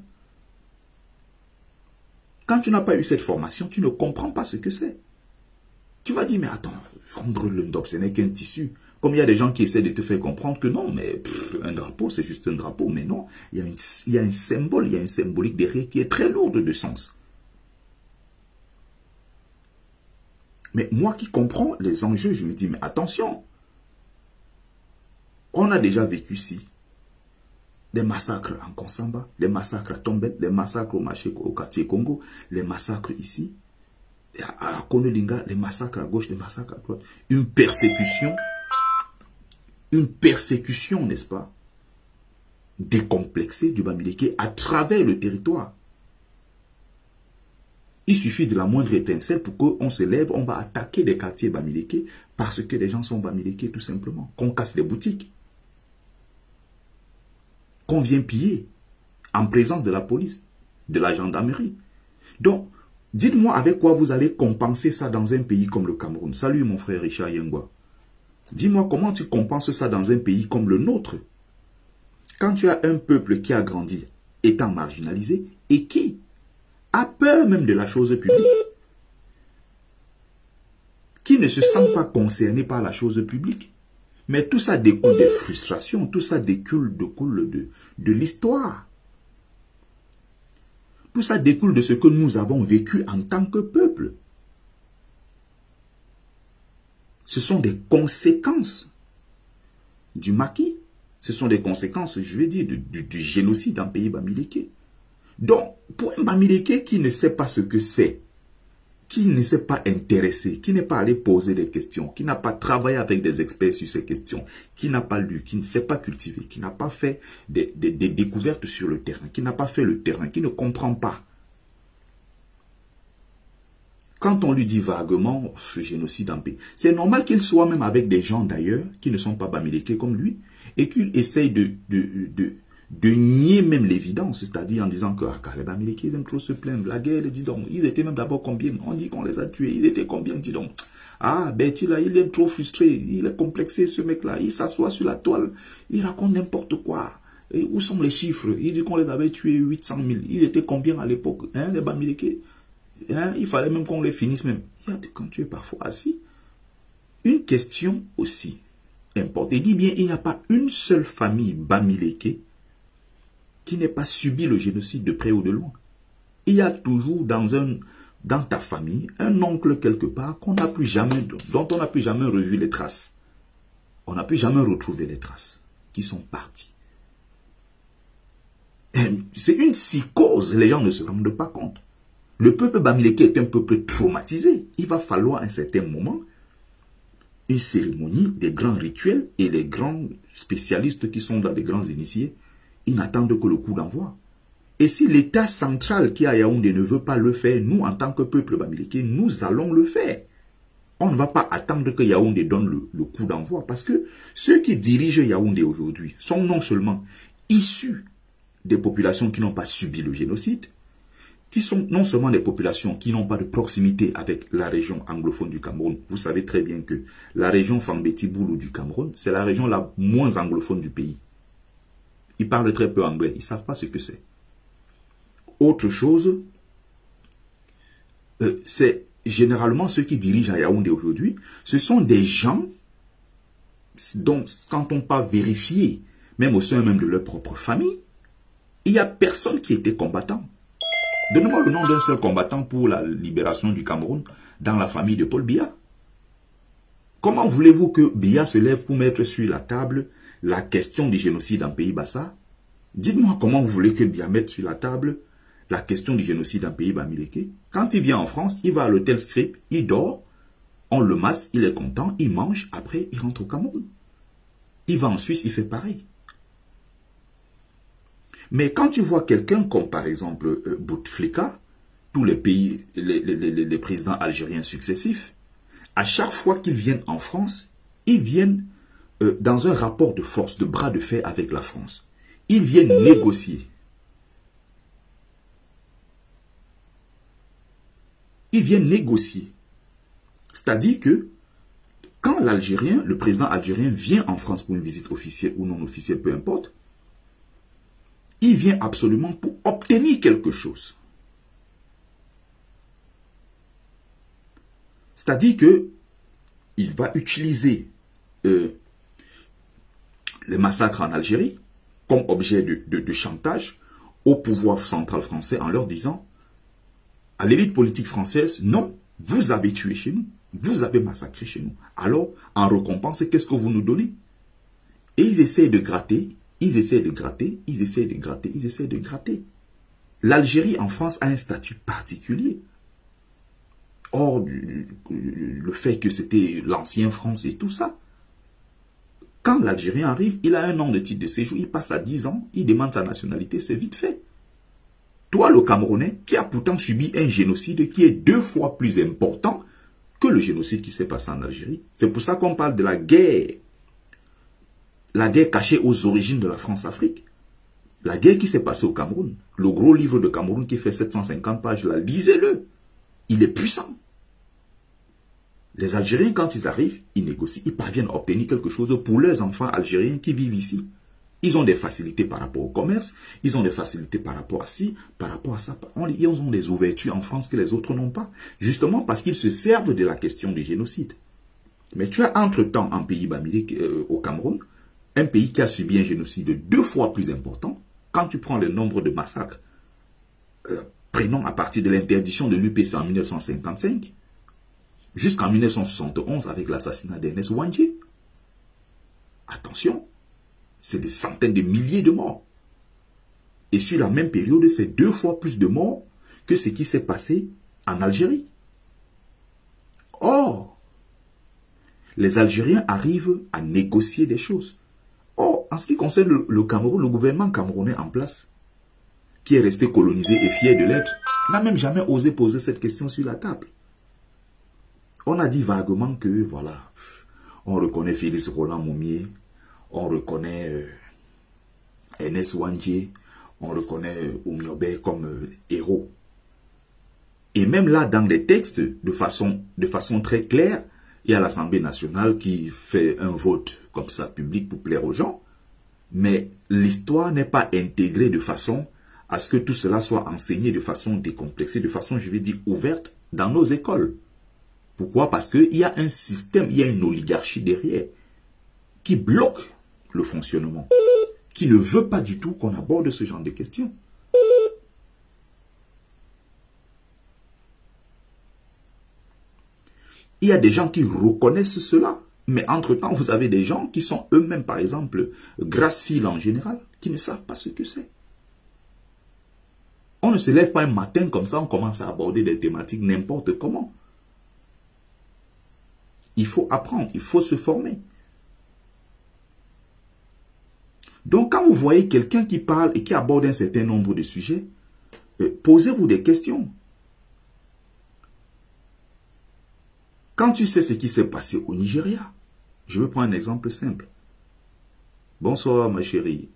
Quand tu n'as pas eu cette formation, tu ne comprends pas ce que c'est. Tu vas dire, mais attends, on brûle le NDOP, ce n'est qu'un tissu. Comme il y a des gens qui essaient de te faire comprendre que non, mais un drapeau, c'est juste un drapeau. Mais non, il y a un symbole, il y a une symbolique derrière qui est très lourde de sens. Mais moi qui comprends les enjeux, je me dis, mais attention, on a déjà vécu ici des massacres en Konsamba, des massacres à Tombet, des massacres au quartier Congo, les massacres ici, à Konolinga, les massacres à gauche, les massacres à droite. Une persécution, n'est-ce pas, décomplexée du Bamileke à travers le territoire. Il suffit de la moindre étincelle pour qu'on se lève, on va attaquer des quartiers Bamileke parce que les gens sont Bamileke tout simplement. Qu'on casse les boutiques. Qu'on vient piller en présence de la police, de la gendarmerie. Donc, dites-moi avec quoi vous allez compenser ça dans un pays comme le Cameroun. Salut mon frère Richard Yengwa. Dis-moi comment tu compenses ça dans un pays comme le nôtre. Quand tu as un peuple qui a grandi étant marginalisé et qui a peur même de la chose publique, qui ne se sent pas concerné par la chose publique. Mais tout ça découle des frustrations, tout ça découle de l'histoire. Tout ça découle de ce que nous avons vécu en tant que peuple. Ce sont des conséquences du maquis. Ce sont des conséquences, je vais dire, du génocide en pays Bamileke. Donc, pour un Bamileke qui ne sait pas ce que c'est, qui ne s'est pas intéressé, qui n'est pas allé poser des questions, qui n'a pas travaillé avec des experts sur ces questions, qui n'a pas lu, qui ne s'est pas cultivé, qui n'a pas fait des découvertes sur le terrain, qui n'a pas fait le terrain, qui ne comprend pas. Quand on lui dit vaguement ce génocide en pays, c'est normal qu'il soit même avec des gens d'ailleurs qui ne sont pas Bamileke comme lui et qu'il essaye de nier même l'évidence, c'est-à-dire en disant que les Bamileke, ils aiment trop se plaindre. La guerre, dis donc, ils étaient même d'abord combien? On dit qu'on les a tués, ils étaient combien? Dis donc. Ah, Betty là, il est trop frustré, il est complexé ce mec-là, il s'assoit sur la toile, il raconte n'importe quoi. Et où sont les chiffres? Il dit qu'on les avait tués 800 000. Ils étaient combien à l'époque, hein, les Bamileke? Hein, il fallait même qu'on les finisse même. Quand tu es parfois assis, une question aussi importante. Il dit bien, il n'y a pas une seule famille Bamileke qui n'ait pas subi le génocide de près ou de loin. Il y a toujours dans ta famille un oncle quelque part dont on n'a plus jamais revu les traces. On n'a plus jamais retrouvé les traces qui sont parties. C'est une psychose, les gens ne se rendent pas compte. Le peuple Bamileke est un peuple traumatisé. Il va falloir à un certain moment une cérémonie, des grands rituels et les grands spécialistes qui sont là, les grands initiés, ils n'attendent que le coup d'envoi. Et si l'État central qui est à Yaoundé ne veut pas le faire, nous, en tant que peuple Bamileke, nous allons le faire. On ne va pas attendre que Yaoundé donne le coup d'envoi. Parce que ceux qui dirigent Yaoundé aujourd'hui sont non seulement issus des populations qui n'ont pas subi le génocide, qui sont non seulement des populations qui n'ont pas de proximité avec la région anglophone du Cameroun. Vous savez très bien que la région Fambeti-Boulou du Cameroun, c'est la région la moins anglophone du pays. Ils parlent très peu anglais, ils ne savent pas ce que c'est. Autre chose, c'est généralement ceux qui dirigent à Yaoundé aujourd'hui, ce sont des gens Donc, quand on pas vérifier, même au sein même de leur propre famille, il n'y a personne qui était combattant. Donnez-moi le nom d'un seul combattant pour la libération du Cameroun dans la famille de Paul Biya. Comment voulez-vous que Biya se lève pour mettre sur la table la question du génocide en Pays Bassa? Dites-moi comment vous voulez que Biya mette sur la table la question du génocide en Pays Bamileke. Quand il vient en France, il va à l'hôtel Scrip, il dort, on le masse, il est content, il mange, après il rentre au Cameroun. Il va en Suisse, il fait pareil. Mais quand tu vois quelqu'un comme par exemple Bouteflika, tous les pays, les présidents algériens successifs, à chaque fois qu'ils viennent en France, ils viennent dans un rapport de force, de bras de fer avec la France. Ils viennent négocier. Ils viennent négocier. C'est-à-dire que quand l'Algérien, le président algérien vient en France pour une visite officielle ou non officielle, peu importe, il vient absolument pour obtenir quelque chose. C'est-à-dire que il va utiliser les massacres en Algérie comme objet de chantage au pouvoir central français en leur disant à l'élite politique française, non, vous avez tué chez nous, vous avez massacré chez nous. Alors, en récompense, qu'est-ce que vous nous donnez? Et ils essaient de gratter, ils essaient de gratter, ils essaient de gratter, ils essaient de gratter. L'Algérie en France a un statut particulier. Hors le fait que c'était l'ancien France et tout ça. Quand l'Algérien arrive, il a un an de titre de séjour, il passe à 10 ans, il demande sa nationalité, c'est vite fait. Toi, le Camerounais, qui a pourtant subi un génocide qui est 2 fois plus important que le génocide qui s'est passé en Algérie. C'est pour ça qu'on parle de la guerre cachée aux origines de la France-Afrique. La guerre qui s'est passée au Cameroun. Le gros livre de Cameroun qui fait 750 pages, là, lisez-le. Il est puissant. Les Algériens, quand ils arrivent, ils négocient, ils parviennent à obtenir quelque chose pour leurs enfants algériens qui vivent ici. Ils ont des facilités par rapport au commerce, ils ont des facilités par rapport à ci, par rapport à ça. Ils ont des ouvertures en France que les autres n'ont pas. Justement parce qu'ils se servent de la question du génocide. Mais tu as entre-temps en pays bamileke, au Cameroun, un pays qui a subi un génocide 2 fois plus important. Quand tu prends le nombre de massacres, prenons à partir de l'interdiction de l'UPC en 1955, jusqu'en 1971 avec l'assassinat d'Ernest Ouandjé. Attention, c'est des centaines de milliers de morts. Et sur la même période, c'est 2 fois plus de morts que ce qui s'est passé en Algérie. Or, les Algériens arrivent à négocier des choses. Or, en ce qui concerne le Cameroun, le gouvernement camerounais en place, qui est resté colonisé et fier de l'être, n'a même jamais osé poser cette question sur la table. On a dit vaguement que, voilà, on reconnaît Félix Roland Moumié, on reconnaît Ernest Ouandjé, on reconnaît Oumiobe comme héros. Et même là, dans des textes, de façon très claire, il y a l'Assemblée nationale qui fait un vote comme ça, public, pour plaire aux gens. Mais l'histoire n'est pas intégrée de façon à ce que tout cela soit enseigné de façon décomplexée, de façon, je vais dire, ouverte dans nos écoles. Pourquoi? Parce qu'il y a un système, il y a une oligarchie derrière qui bloque le fonctionnement, qui ne veut pas du tout qu'on aborde ce genre de questions. Il y a des gens qui reconnaissent cela, mais entre-temps, vous avez des gens qui sont eux-mêmes, par exemple, grasse-fil en général, qui ne savent pas ce que c'est. On ne se lève pas un matin comme ça, on commence à aborder des thématiques n'importe comment. Il faut apprendre, il faut se former. Donc, quand vous voyez quelqu'un qui parle et qui aborde un certain nombre de sujets, posez-vous des questions. Quand tu sais ce qui s'est passé au Nigeria, je vais prendre un exemple simple. Bonsoir, ma chérie.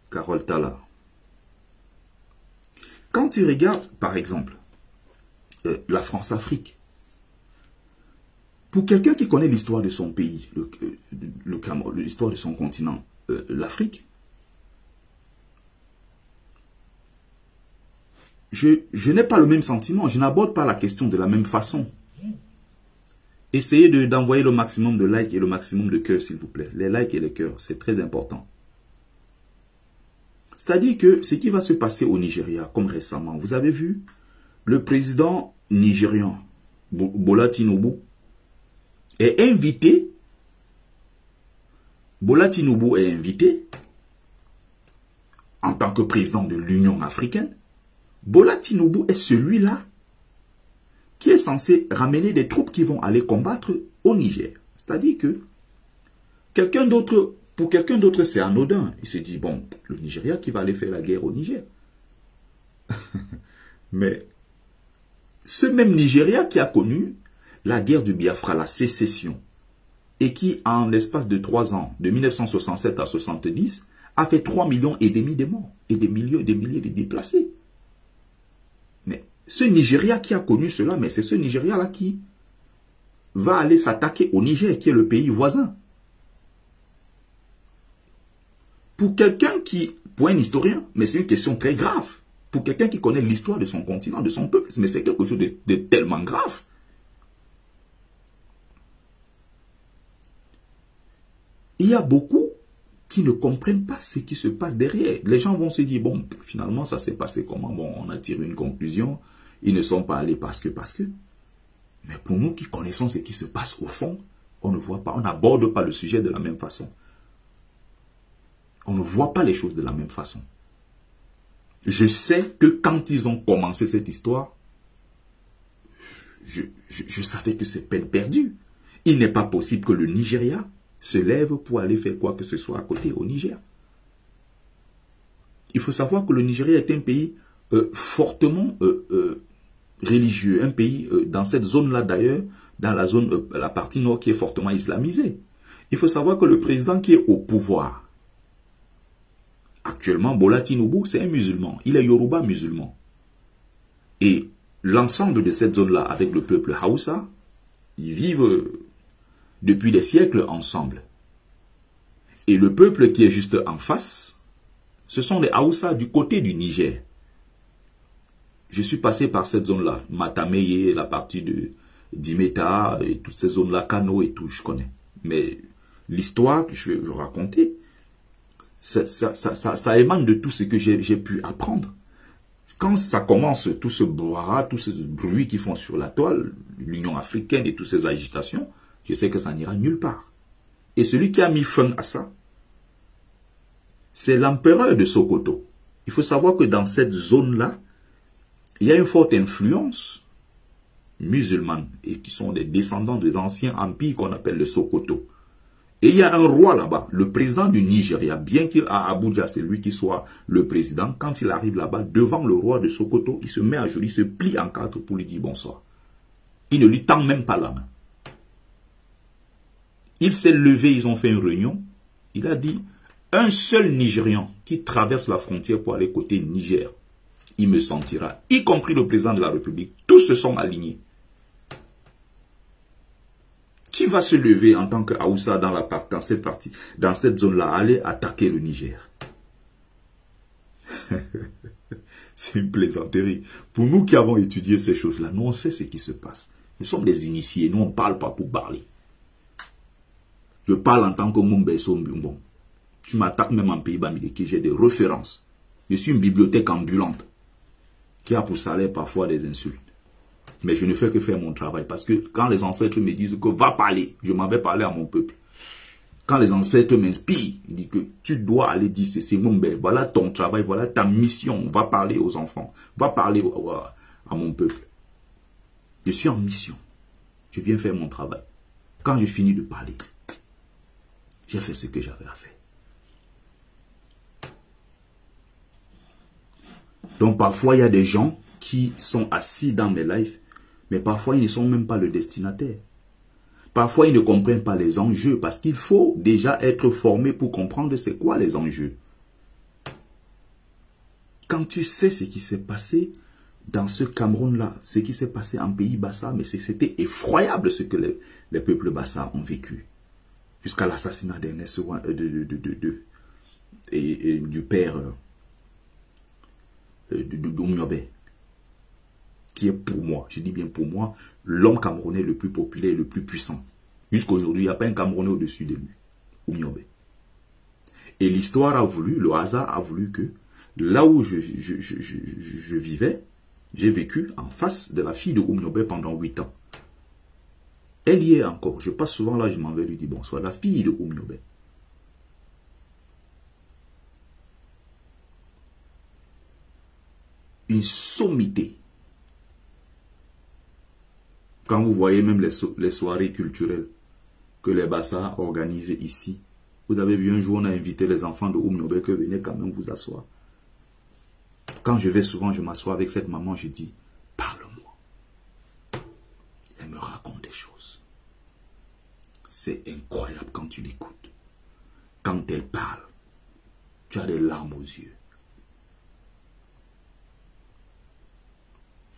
Carole Tala. Quand tu regardes, par exemple, la France-Afrique, pour quelqu'un qui connaît l'histoire de son pays, l'histoire de son continent, l'Afrique, je n'ai pas le même sentiment, je n'aborde pas la question de la même façon. Essayez d'envoyer le maximum de likes et le maximum de cœurs, s'il vous plaît. Les likes et les cœurs, c'est très important. C'est-à-dire que ce qui va se passer au Nigeria, comme récemment, vous avez vu, le président nigérian, Bola Tinubu, est invité. Bola Tinubu est invité en tant que président de l'Union africaine. Bola Tinubu est celui-là qui est censé ramener des troupes qui vont aller combattre au Niger. C'est-à-dire que pour quelqu'un d'autre, c'est anodin. Il se dit, bon, le Nigeria qui va aller faire la guerre au Niger. Mais ce même Nigeria qui a connu la guerre du Biafra, la sécession, et qui, en l'espace de 3 ans, de 1967 à 1970, a fait 3,5 millions de morts et des milliers de déplacés. Mais ce Nigeria qui a connu cela, mais c'est ce Nigeria-là qui va aller s'attaquer au Niger, qui est le pays voisin. Pour quelqu'un qui, pour un historien, mais c'est une question très grave. Pour quelqu'un qui connaît l'histoire de son continent, de son peuple, mais c'est quelque chose de tellement grave. Il y a beaucoup qui ne comprennent pas ce qui se passe derrière. Les gens vont se dire, bon, finalement, ça s'est passé comment? Bon, on a tiré une conclusion. Ils ne sont pas allés parce que. Mais pour nous qui connaissons ce qui se passe au fond, on ne voit pas, on n'aborde pas le sujet de la même façon. On ne voit pas les choses de la même façon. Je sais que quand ils ont commencé cette histoire, je savais que c'est peine perdue. Il n'est pas possible que le Nigeria se lève pour aller faire quoi que ce soit à côté au Niger. Il faut savoir que le Nigeria est un pays fortement religieux, un pays dans cette zone-là d'ailleurs, dans la zone, la partie nord qui est fortement islamisée. Il faut savoir que le président qui est au pouvoir, actuellement, Bola Tinubu, c'est un musulman. Il est Yoruba musulman. Et l'ensemble de cette zone-là, avec le peuple Hausa, ils vivent depuis des siècles ensemble. Et le peuple qui est juste en face, ce sont les Hausa du côté du Niger. Je suis passé par cette zone-là, Matameye, la partie de Dimeta, et toutes ces zones-là, Kano et tout, je connais. Mais l'histoire que je vais raconter, ça émane de tout ce que j'ai pu apprendre. Quand ça commence, tout ce brouhaha, tous ces bruits qu'ils font sur la toile, l'Union africaine et toutes ces agitations, je sais que ça n'ira nulle part. Et celui qui a mis fin à ça, c'est l'empereur de Sokoto. Il faut savoir que dans cette zone-là, il y a une forte influence musulmane et qui sont des descendants des anciens empires qu'on appelle le Sokoto. Et il y a un roi là-bas, le président du Nigeria, bien qu'il à Abuja, c'est lui qui soit le président, quand il arrive là-bas, devant le roi de Sokoto, il se met à genoux, il se plie en 4 pour lui dire bonsoir. Il ne lui tend même pas la main. Il s'est levé, ils ont fait une réunion. Il a dit, un seul Nigérian qui traverse la frontière pour aller côté Niger, il me sentira, y compris le président de la République. Tous se sont alignés. Qui va se lever en tant que Haoussa dans cette zone-là, aller attaquer le Niger? C'est une plaisanterie. Pour nous qui avons étudié ces choses-là, nous on sait ce qui se passe. Nous sommes des initiés, nous on ne parle pas pour parler. Je parle en tant que Mumbeso Mbumbon. Tu m'attaques même en pays Bamileke, j'ai des références. Je suis une bibliothèque ambulante qui a pour salaire parfois des insultes. Mais je ne fais que faire mon travail. Parce que quand les ancêtres me disent que va parler, je m'en vais parler à mon peuple. Quand les ancêtres m'inspirent, ils disent que tu dois aller dire ceci, voilà ton travail, voilà ta mission. Va parler aux enfants, va parler à mon peuple. Je suis en mission. Je viens faire mon travail. Quand je finis de parler, j'ai fait ce que j'avais à faire. Donc parfois il y a des gens qui sont assis dans mes lives, mais parfois ils ne sont même pas le destinataire. Parfois ils ne comprennent pas les enjeux, parce qu'il faut déjà être formé pour comprendre c'est quoi les enjeux. Quand tu sais ce qui s'est passé dans ce Cameroun-là, ce qui s'est passé en pays Bassa, mais c'était effroyable ce que les peuples Bassa ont vécu. Jusqu'à l'assassinat d'Ernest et du père d'Oumiobe, qui est pour moi, je dis bien pour moi, l'homme camerounais le plus populaire et le plus puissant. Jusqu'à aujourd'hui, il n'y a pas un Camerounais au-dessus de lui, Oumyobé. Et l'histoire a voulu, le hasard a voulu que là où je vivais, j'ai vécu en face de la fille de Oumyobé pendant 8 ans. Elle y est encore. Je passe souvent là, je m'en vais lui dire bonsoir. La fille de Oumyobé. Une sommité. Quand vous voyez même les soirées culturelles que les Bassa organisent ici, vous avez vu un jour, on a invité les enfants de Oumyobé que venez quand même vous asseoir. Quand je vais souvent, je m'assois avec cette maman, je dis, parle-moi. Elle me raconte des choses. C'est incroyable quand tu l'écoutes. Quand elle parle, tu as des larmes aux yeux.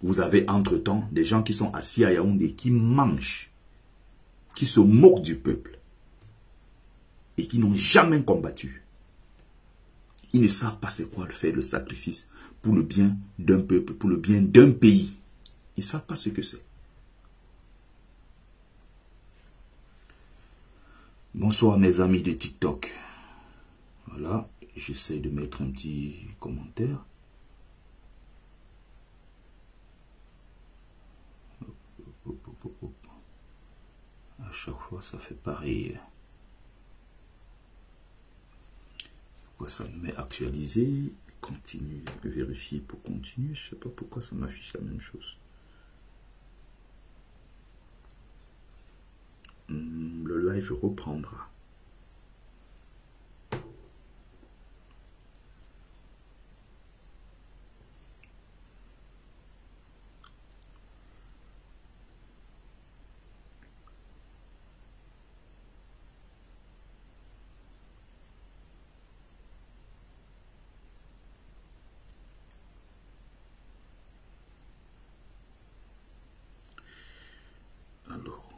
Vous avez entre-temps des gens qui sont assis à Yaoundé, qui mangent, qui se moquent du peuple et qui n'ont jamais combattu. Ils ne savent pas c'est quoi le faire, le sacrifice pour le bien d'un peuple, pour le bien d'un pays. Ils ne savent pas ce que c'est. Bonsoir mes amis de TikTok. Voilà, j'essaie de mettre un petit commentaire. À chaque fois, ça fait pareil. Pourquoi ça me met actualisé? Continue, vérifier pour continuer. Je ne sais pas pourquoi ça m'affiche la même chose. Le live reprendra. Alors,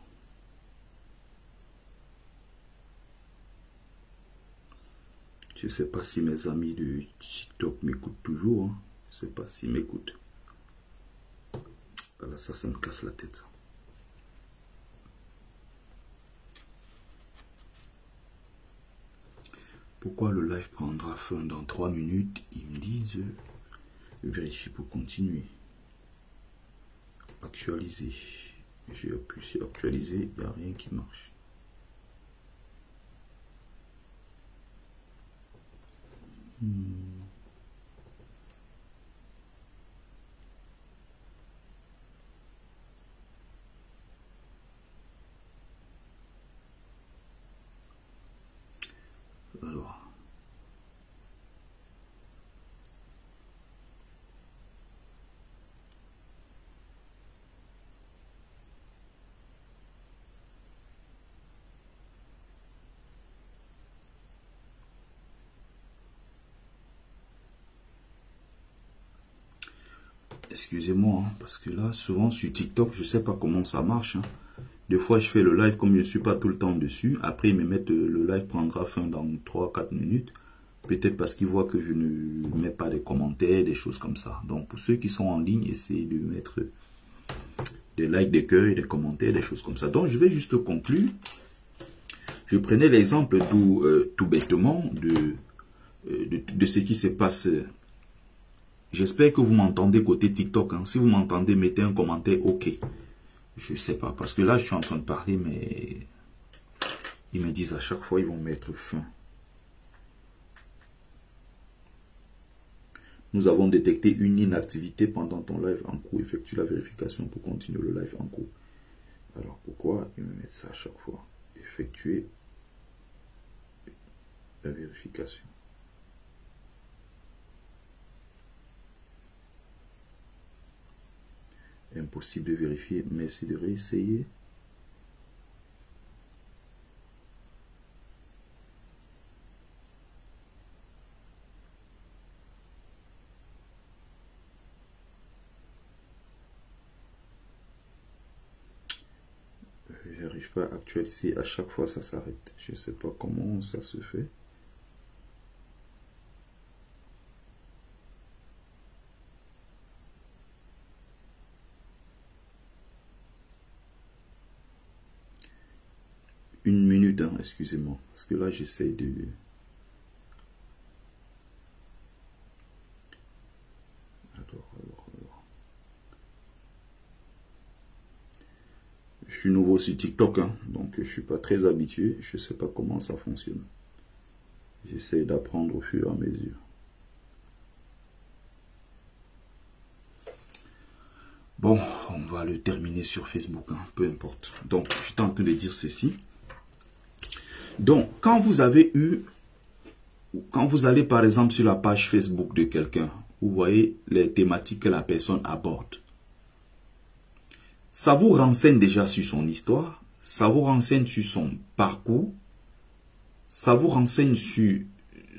je ne sais pas si mes amis de TikTok m'écoutent toujours. Hein. Je ne sais pas s'ils m'écoutent. Voilà, ça me casse la tête. Ça. Pourquoi le live prendra fin dans 3 minutes? Ils me disent, vérifie pour continuer. Actualiser. J'ai appuyé sur actualiser, il n'y a rien qui marche. Alors. Excusez-moi, hein, parce que là, souvent sur TikTok, je ne sais pas comment ça marche. Hein. Des fois, je fais le live comme je ne suis pas tout le temps dessus. Après, ils me mettent le live prendra fin dans 3-4 minutes. Peut-être parce qu'ils voient que je ne mets pas des commentaires, des choses comme ça. Donc, pour ceux qui sont en ligne, essayez de mettre des likes, des cœurs, des commentaires, des choses comme ça. Donc, je vais juste conclure. Je prenais l'exemple tout bêtement de ce qui se passe. J'espère que vous m'entendez côté TikTok. Hein. Si vous m'entendez, mettez un commentaire OK. Je ne sais pas. Parce que là, je suis en train de parler, mais ils me disent à chaque fois, ils vont mettre fin. Nous avons détecté une inactivité pendant ton live en cours. Effectue la vérification pour continuer le live en cours. Alors, pourquoi ils me mettent ça à chaque fois? Effectuer la vérification. Impossible de vérifier. Merci de réessayer. J'arrive pas à actualiser. À chaque fois, ça s'arrête. Je ne sais pas comment ça se fait. une minute, hein, excusez-moi. Parce que là, j'essaie de... Je suis nouveau sur TikTok, hein, donc je ne suis pas très habitué. Je ne sais pas comment ça fonctionne. J'essaie d'apprendre au fur et à mesure. Bon, on va le terminer sur Facebook, hein, peu importe. Donc, je suis en train de dire ceci. Donc, quand vous avez eu, quand vous allez par exemple sur la page Facebook de quelqu'un, vous voyez les thématiques que la personne aborde. Ça vous renseigne déjà sur son histoire, ça vous renseigne sur son parcours, ça vous renseigne sur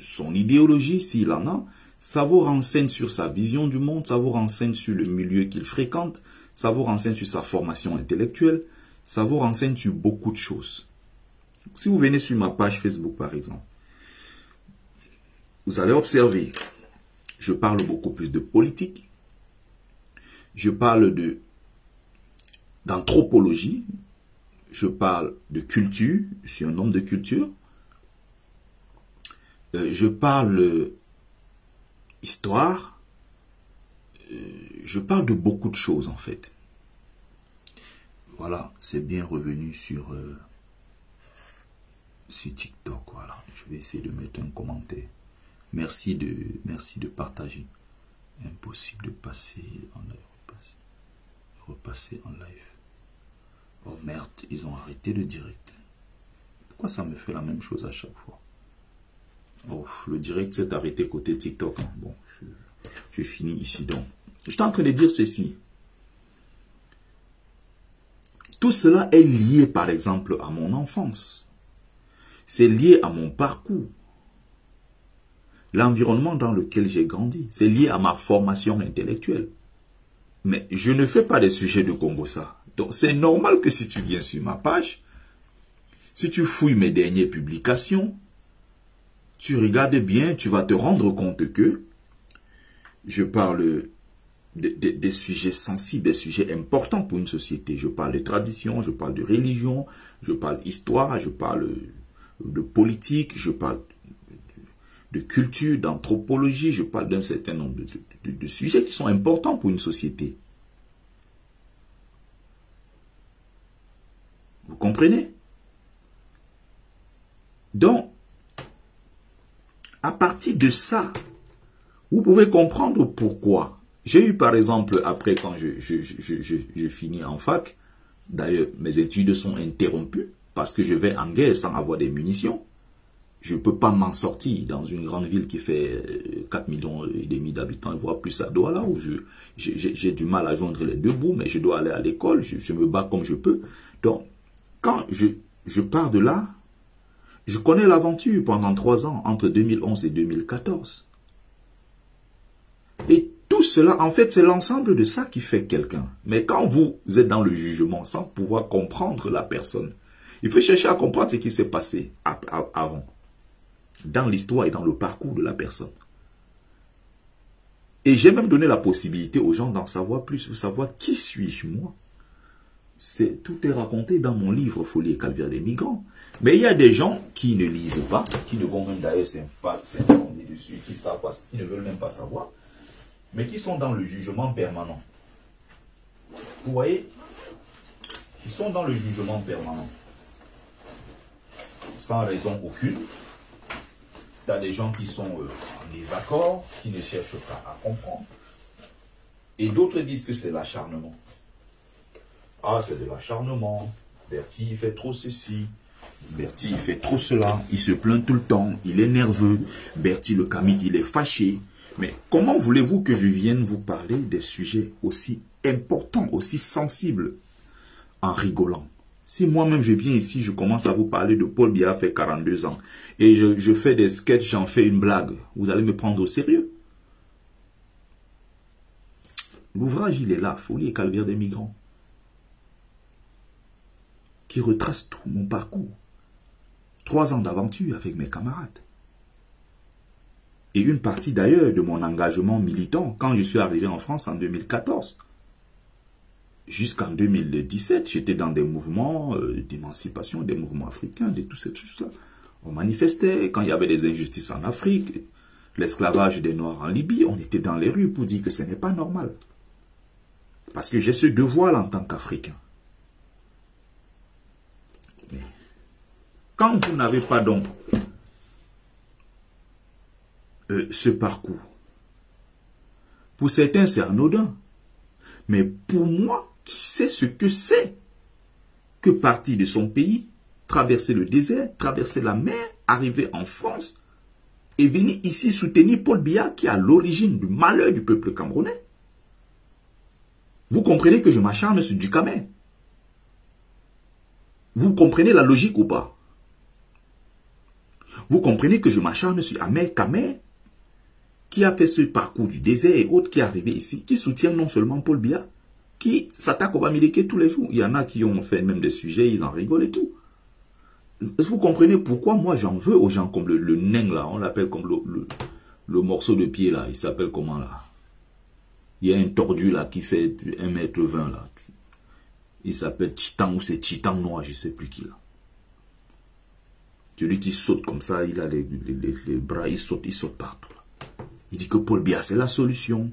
son idéologie s'il en a, ça vous renseigne sur sa vision du monde, ça vous renseigne sur le milieu qu'il fréquente, ça vous renseigne sur sa formation intellectuelle, ça vous renseigne sur beaucoup de choses. Si vous venez sur ma page Facebook par exemple, vous allez observer, je parle beaucoup plus de politique, je parle d'anthropologie, je parle de culture, je suis un homme de culture, je parle histoire, je parle de beaucoup de choses en fait. Voilà, c'est bien revenu sur TikTok, voilà. Je vais essayer de mettre un commentaire. Merci de partager. Impossible de passer en live, repasser en live. Oh merde, ils ont arrêté le direct. Pourquoi ça me fait la même chose à chaque fois? Oh, le direct s'est arrêté côté TikTok. Hein. Bon, je finis ici donc. Je suis en train de dire ceci. Tout cela est lié par exemple à mon enfance. C'est lié à mon parcours. L'environnement dans lequel j'ai grandi. C'est lié à ma formation intellectuelle. Mais je ne fais pas des sujets de Congo-ça. Donc c'est normal que si tu viens sur ma page, si tu fouilles mes dernières publications, tu regardes bien, tu vas te rendre compte que je parle des sujets sensibles, des sujets importants pour une société. Je parle de tradition, je parle de religion, je parle d'histoire, je parle de politique, je parle de culture, d'anthropologie, je parle d'un certain nombre de sujets qui sont importants pour une société. Vous comprenez? Donc, à partir de ça, vous pouvez comprendre pourquoi. J'ai eu par exemple, après quand je finis en fac, d'ailleurs mes études sont interrompues parce que je vais en guerre sans avoir des munitions. Je ne peux pas m'en sortir dans une grande ville qui fait 4,5 millions d'habitants, voire plus à Douala, où j'ai du mal à joindre les deux bouts, mais je dois aller à l'école, je me bats comme je peux. Donc, quand je pars de là, je connais l'aventure pendant 3 ans, entre 2011 et 2014. Et tout cela, en fait, c'est l'ensemble de ça qui fait quelqu'un. Mais quand vous êtes dans le jugement, sans pouvoir comprendre la personne, il faut chercher à comprendre ce qui s'est passé avant, dans l'histoire et dans le parcours de la personne. Et j'ai même donné la possibilité aux gens d'en savoir plus, de savoir qui suis-je moi. Tout est raconté dans mon livre Folie et calvaire des migrants. Mais il y a des gens qui ne lisent pas, qui ne vont même d'ailleurs s'informer dessus, qui savent pas, qui ne veulent même pas savoir, mais qui sont dans le jugement permanent. Vous voyez? Ils sont dans le jugement permanent. Sans raison aucune. Tu as des gens qui sont en désaccord, qui ne cherchent pas à comprendre. Et d'autres disent que c'est l'acharnement. Ah, c'est de l'acharnement. Bertie, il fait trop ceci. Bertie, il fait trop cela. Il se plaint tout le temps. Il est nerveux. Bertie, le comique, il est fâché. Mais comment voulez-vous que je vienne vous parler des sujets aussi importants, aussi sensibles, en rigolant? Si moi-même je viens ici, je commence à vous parler de Paul Biya fait 42 ans, et je fais des sketchs, j'en fais une blague, vous allez me prendre au sérieux? L'ouvrage, il est là, Folie et calvaire des migrants, qui retrace tout mon parcours. 3 ans d'aventure avec mes camarades. Et une partie d'ailleurs de mon engagement militant quand je suis arrivé en France en 2014. jusqu'en 2017, j'étais dans des mouvements d'émancipation, des mouvements africains, de toutes ces choses-là. On manifestait quand il y avait des injustices en Afrique, l'esclavage des Noirs en Libye, on était dans les rues pour dire que ce n'est pas normal. Parce que j'ai ce devoir en tant qu'Africain. Mais quand vous n'avez pas donc ce parcours, pour certains c'est anodin, mais pour moi, qui sait ce que c'est que partir de son pays, traverser le désert, traverser la mer, arriver en France et venir ici soutenir Paul Biya qui est à l'origine du malheur du peuple camerounais. Vous comprenez que je m'acharne sur du Camer. Vous comprenez la logique ou pas? Vous comprenez que je m'acharne sur Ahmed Camer qui a fait ce parcours du désert et autres, qui est arrivé ici, qui soutient non seulement Paul Biya, qui s'attaque au Bamileke tous les jours. Il y en a qui ont fait même des sujets, ils en rigolent et tout. Est-ce que vous comprenez pourquoi moi j'en veux aux gens comme le nain là, on l'appelle comme le morceau de pied là, il s'appelle comment là? Il y a un tordu là qui fait 1,20 m là. Il s'appelle Titan ou c'est Titan noir, je ne sais plus qui là. Celui qui saute comme ça, il a les bras, il saute partout là. Il dit que Paul Biya c'est la solution.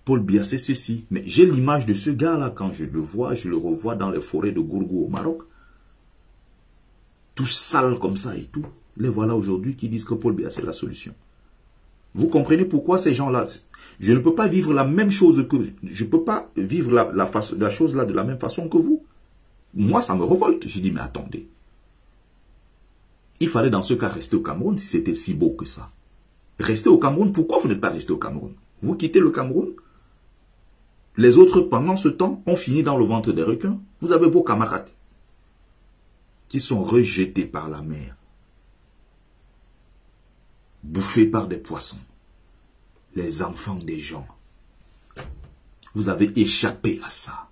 Paul Biya c'est ceci. Mais j'ai l'image de ce gars là quand je le vois, je le revois dans les forêts de Gourgou au Maroc. Tout sale comme ça et tout. Les voilà aujourd'hui qui disent que Paul Biya c'est la solution. Vous comprenez pourquoi ces gens-là, je ne peux pas vivre la même chose que, je ne peux pas vivre la chose là de la même façon que vous. Moi ça me révolte. J'ai dit mais attendez. Il fallait dans ce cas rester au Cameroun si c'était si beau que ça. Rester au Cameroun, pourquoi vous n'êtes pas resté au Cameroun? Vous quittez le Cameroun. Les autres, pendant ce temps, ont fini dans le ventre des requins. Vous avez vos camarades qui sont rejetés par la mer, bouffés par des poissons, les enfants des gens. Vous avez échappé à ça.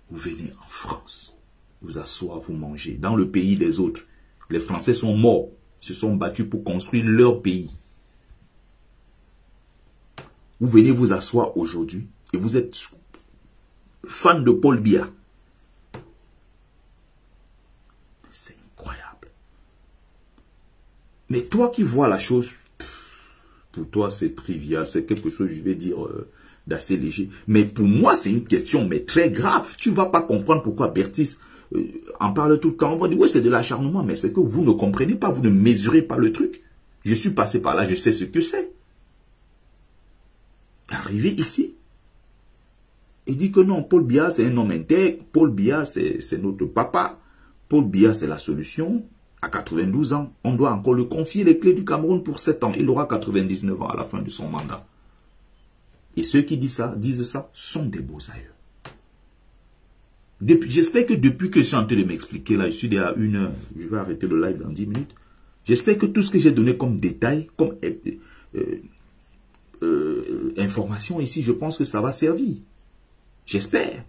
Vous venez en France, vous asseoir, vous manger. Dans le pays des autres, les Français sont morts, se sont battus pour construire leur pays. Vous venez vous asseoir aujourd'hui et vous êtes fan de Paul Biya. C'est incroyable. Mais toi qui vois la chose, pour toi c'est trivial, c'est quelque chose, je vais dire, d'assez léger. Mais pour moi c'est une question mais très grave. Tu ne vas pas comprendre pourquoi Bertis en parle tout le temps. On va dire, oui c'est de l'acharnement, mais c'est que vous ne comprenez pas, vous ne mesurez pas le truc. Je suis passé par là, je sais ce que c'est. Arrivé ici, il dit que non, Paul Biya c'est un homme intègre, Paul Biya c'est notre papa, Paul Biya c'est la solution. À 92 ans, on doit encore lui confier les clés du Cameroun pour 7 ans. Il aura 99 ans à la fin de son mandat. Et ceux qui disent ça sont des beaux aïeux. J'espère que depuis que je suis en train de m'expliquer, là, je suis déjà à 1 heure, je vais arrêter le live dans 10 minutes. J'espère que tout ce que j'ai donné comme détail, comme information ici, je pense que ça va servir. J'espère.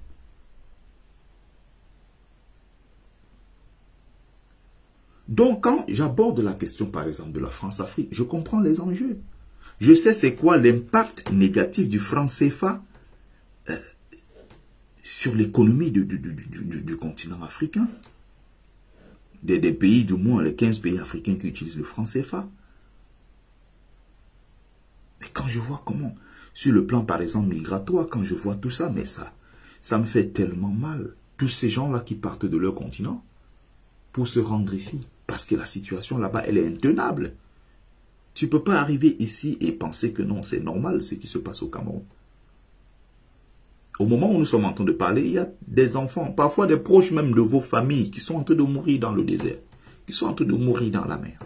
Donc, quand j'aborde la question, par exemple, de la France-Afrique, je comprends les enjeux. Je sais c'est quoi l'impact négatif du franc CFA sur l'économie du continent africain. Des pays, du moins les 15 pays africains qui utilisent le franc CFA. Mais quand je vois comment, sur le plan par exemple migratoire, quand je vois tout ça, mais ça me fait tellement mal. Tous ces gens-là qui partent de leur continent pour se rendre ici. Parce que la situation là-bas, elle est intenable. Tu ne peux pas arriver ici et penser que non, c'est normal ce qui se passe au Cameroun. Au moment où nous sommes en train de parler, il y a des enfants, parfois des proches même de vos familles, qui sont en train de mourir dans le désert, qui sont en train de mourir dans la mer.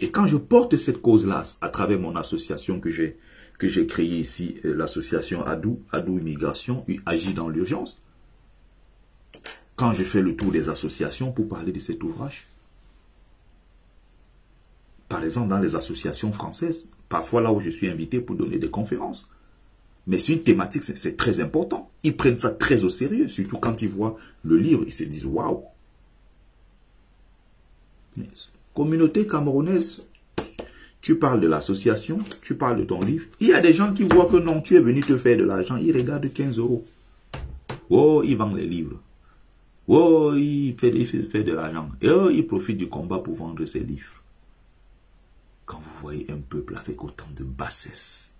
Et quand je porte cette cause-là, à travers mon association que j'ai créée ici, l'association Adou Immigration, agit dans l'urgence, quand je fais le tour des associations pour parler de cet ouvrage, par exemple dans les associations françaises, parfois là où je suis invité pour donner des conférences, mais c'est une thématique, c'est très important. Ils prennent ça très au sérieux, surtout quand ils voient le livre, ils se disent waouh. Communauté camerounaise, tu parles de l'association, tu parles de ton livre. Il y a des gens qui voient que non, tu es venu te faire de l'argent, ils regardent 15 €. Oh, il vend les livres. Oh, il fait de l'argent. Et oh, il profite du combat pour vendre ses livres. Quand vous voyez un peuple avec autant de bassesse,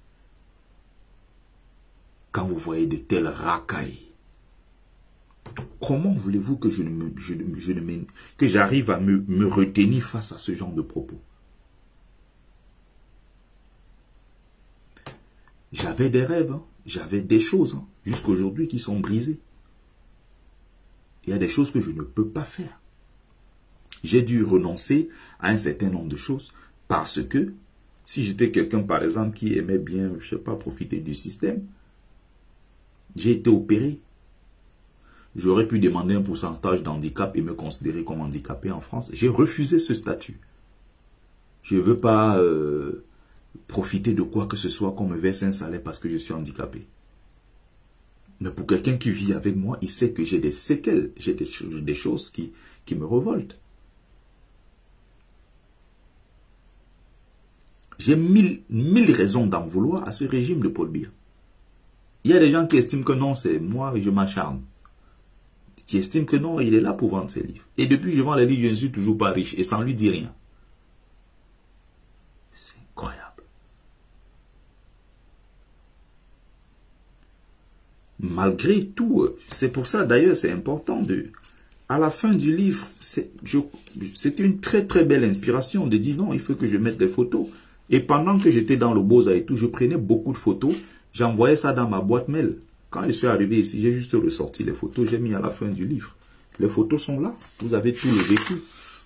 quand vous voyez de telles racailles, comment voulez-vous que que j'arrive à me retenir face à ce genre de propos? J'avais des rêves, hein. J'avais des choses, hein, jusqu'à aujourd'hui qui sont brisées. Il y a des choses que je ne peux pas faire. J'ai dû renoncer à un certain nombre de choses parce que si j'étais quelqu'un, par exemple, qui aimait bien, je ne sais pas, profiter du système, j'ai été opéré. J'aurais pu demander un pourcentage d'handicap et me considérer comme handicapé en France. J'ai refusé ce statut. Je ne veux pas profiter de quoi que ce soit qu'on me verse un salaire parce que je suis handicapé. Mais pour quelqu'un qui vit avec moi, il sait que j'ai des séquelles, j'ai des choses qui me révoltent. J'ai mille raisons d'en vouloir à ce régime de Paul Biya. Il y a des gens qui estiment que non, c'est moi, je m'acharne. Qui estiment que non, il est là pour vendre ses livres. Et depuis que je vends les livres, je ne suis toujours pas riche et ça ne lui dit rien. C'est incroyable. Malgré tout, c'est pour ça d'ailleurs c'est important à la fin du livre, c'était une très très belle inspiration de dire non, il faut que je mette des photos. Et pendant que j'étais dans le Beaux-Arts et tout, je prenais beaucoup de photos, j'envoyais ça dans ma boîte mail. Quand je suis arrivé ici, j'ai juste ressorti les photos, j'ai mis à la fin du livre. Les photos sont là, vous avez tout le vécu.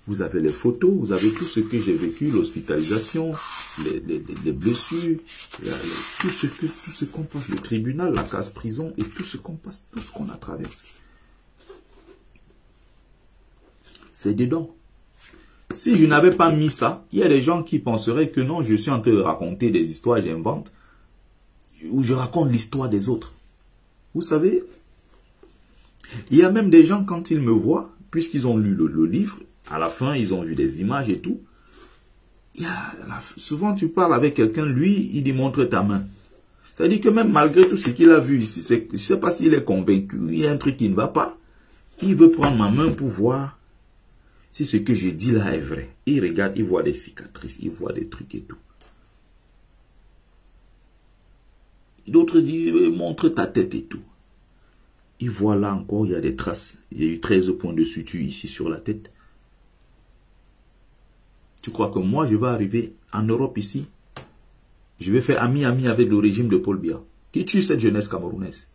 Vous avez les photos, vous avez tout ce que j'ai vécu, l'hospitalisation, les blessures, tout ce qu'on passe, le tribunal, la case prison et tout ce qu'on passe, tout ce qu'on a traversé. C'est dedans. Si je n'avais pas mis ça, il y a des gens qui penseraient que non, je suis en train de raconter des histoires, j'invente, ou je raconte l'histoire des autres. Vous savez, il y a même des gens, quand ils me voient, puisqu'ils ont lu le livre, à la fin, ils ont vu des images et tout. Souvent, tu parles avec quelqu'un, lui, il dit montre ta main. Ça veut dire que même malgré tout ce qu'il a vu ici, je ne sais pas s'il est convaincu, il y a un truc qui ne va pas. Il veut prendre ma main pour voir si ce que je dis là est vrai. Il regarde, il voit des cicatrices, il voit des trucs et tout. D'autres disent montre ta tête et tout. Il voit là encore, il y a des traces. Il y a eu 13 points de suture ici sur la tête. Tu crois que moi, je vais arriver en Europe ici, je vais faire ami avec le régime de Paul Biya, qui tue cette jeunesse camerounaise.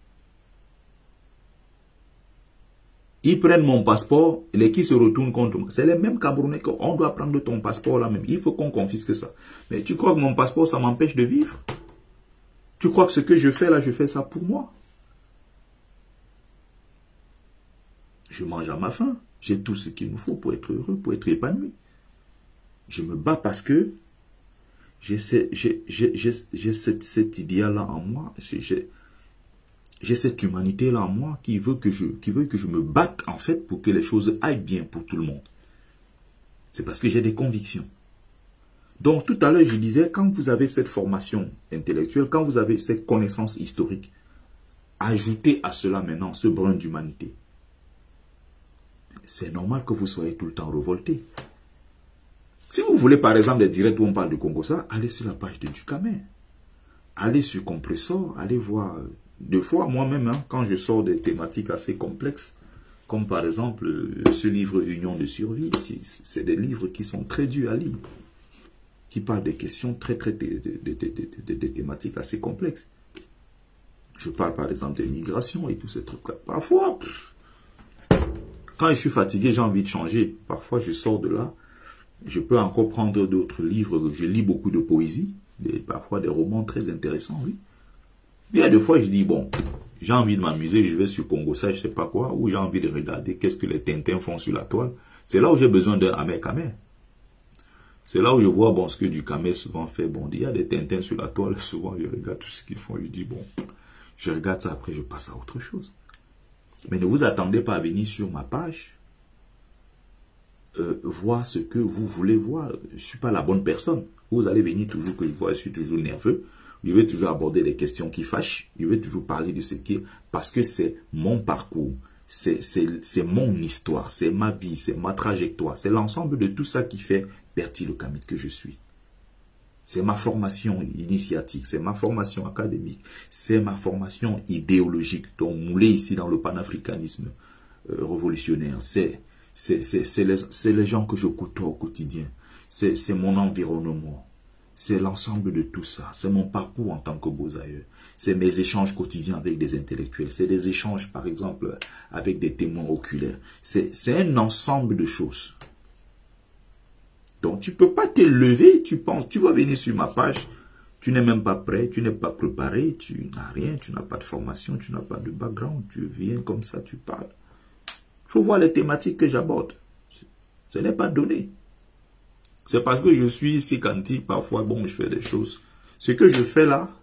Ils prennent mon passeport, et qui se retournent contre moi. C'est les mêmes Camerounais qu'on doit prendre ton passeport là même. Il faut qu'on confisque ça. Mais tu crois que mon passeport, ça m'empêche de vivre? Tu crois que ce que je fais là, je fais ça pour moi? Je mange à ma faim. J'ai tout ce qu'il me faut pour être heureux, pour être épanoui. Je me bats parce que j'ai cet idéal-là en moi. J'ai cette humanité-là en moi qui veut que je me batte en fait pour que les choses aillent bien pour tout le monde. C'est parce que j'ai des convictions. Donc tout à l'heure je disais, quand vous avez cette formation intellectuelle, quand vous avez cette connaissance historique, ajoutez à cela maintenant ce brin d'humanité. C'est normal que vous soyez tout le temps révolté. Si vous voulez par exemple des directs où on parle du Congo-Ça, allez sur la page de Dukamer. Allez sur Compressor, allez voir. Deux fois moi-même, hein, quand je sors des thématiques assez complexes, comme par exemple ce livre Union de survie, c'est des livres qui sont très durs à lire, qui parlent des questions des thématiques assez complexes. Je parle par exemple des migrations et tous ces trucs-là. Parfois, quand je suis fatigué, j'ai envie de changer. Parfois, je sors de là. Je peux encore prendre d'autres livres. Je lis beaucoup de poésie, parfois des romans très intéressants, oui. Il y a des fois, je dis, bon, j'ai envie de m'amuser, je vais sur Congo-Ça, je ne sais pas quoi, ou j'ai envie de regarder qu'est-ce que les Tintins font sur la toile. C'est là où j'ai besoin d'un Ahmed-Kamer. C'est là où je vois, bon, ce que Dukamer souvent fait. Bon, il y a des Tintins sur la toile, souvent je regarde tout ce qu'ils font, je dis, bon, je regarde ça, après je passe à autre chose. Mais ne vous attendez pas à venir sur ma page voir ce que vous voulez voir. Je ne suis pas la bonne personne. Vous allez venir toujours que je suis toujours nerveux. Je vais toujours aborder les questions qui fâchent. Je vais toujours parler de ce qui est... Parce que c'est mon parcours. C'est mon histoire. C'est ma vie. C'est ma trajectoire. C'est l'ensemble de tout ça qui fait Bertil Le Kamit que je suis. C'est ma formation initiatique. C'est ma formation académique. C'est ma formation idéologique. Donc moulée ici dans le panafricanisme révolutionnaire. C'est les gens que je côtoie au quotidien. C'est mon environnement. C'est l'ensemble de tout ça. C'est mon parcours en tant que Bozaïeux. C'est mes échanges quotidiens avec des intellectuels. C'est des échanges, par exemple, avec des témoins oculaires. C'est un ensemble de choses. Donc, tu ne peux pas te lever, tu penses, tu vas venir sur ma page, tu n'es même pas prêt, tu n'es pas préparé, tu n'as rien, tu n'as pas de formation, tu n'as pas de background, tu viens comme ça, tu parles. Il faut voir les thématiques que j'aborde. Ce n'est pas donné. C'est parce que je suis sicantique, parfois, bon, je fais des choses. Ce que je fais là,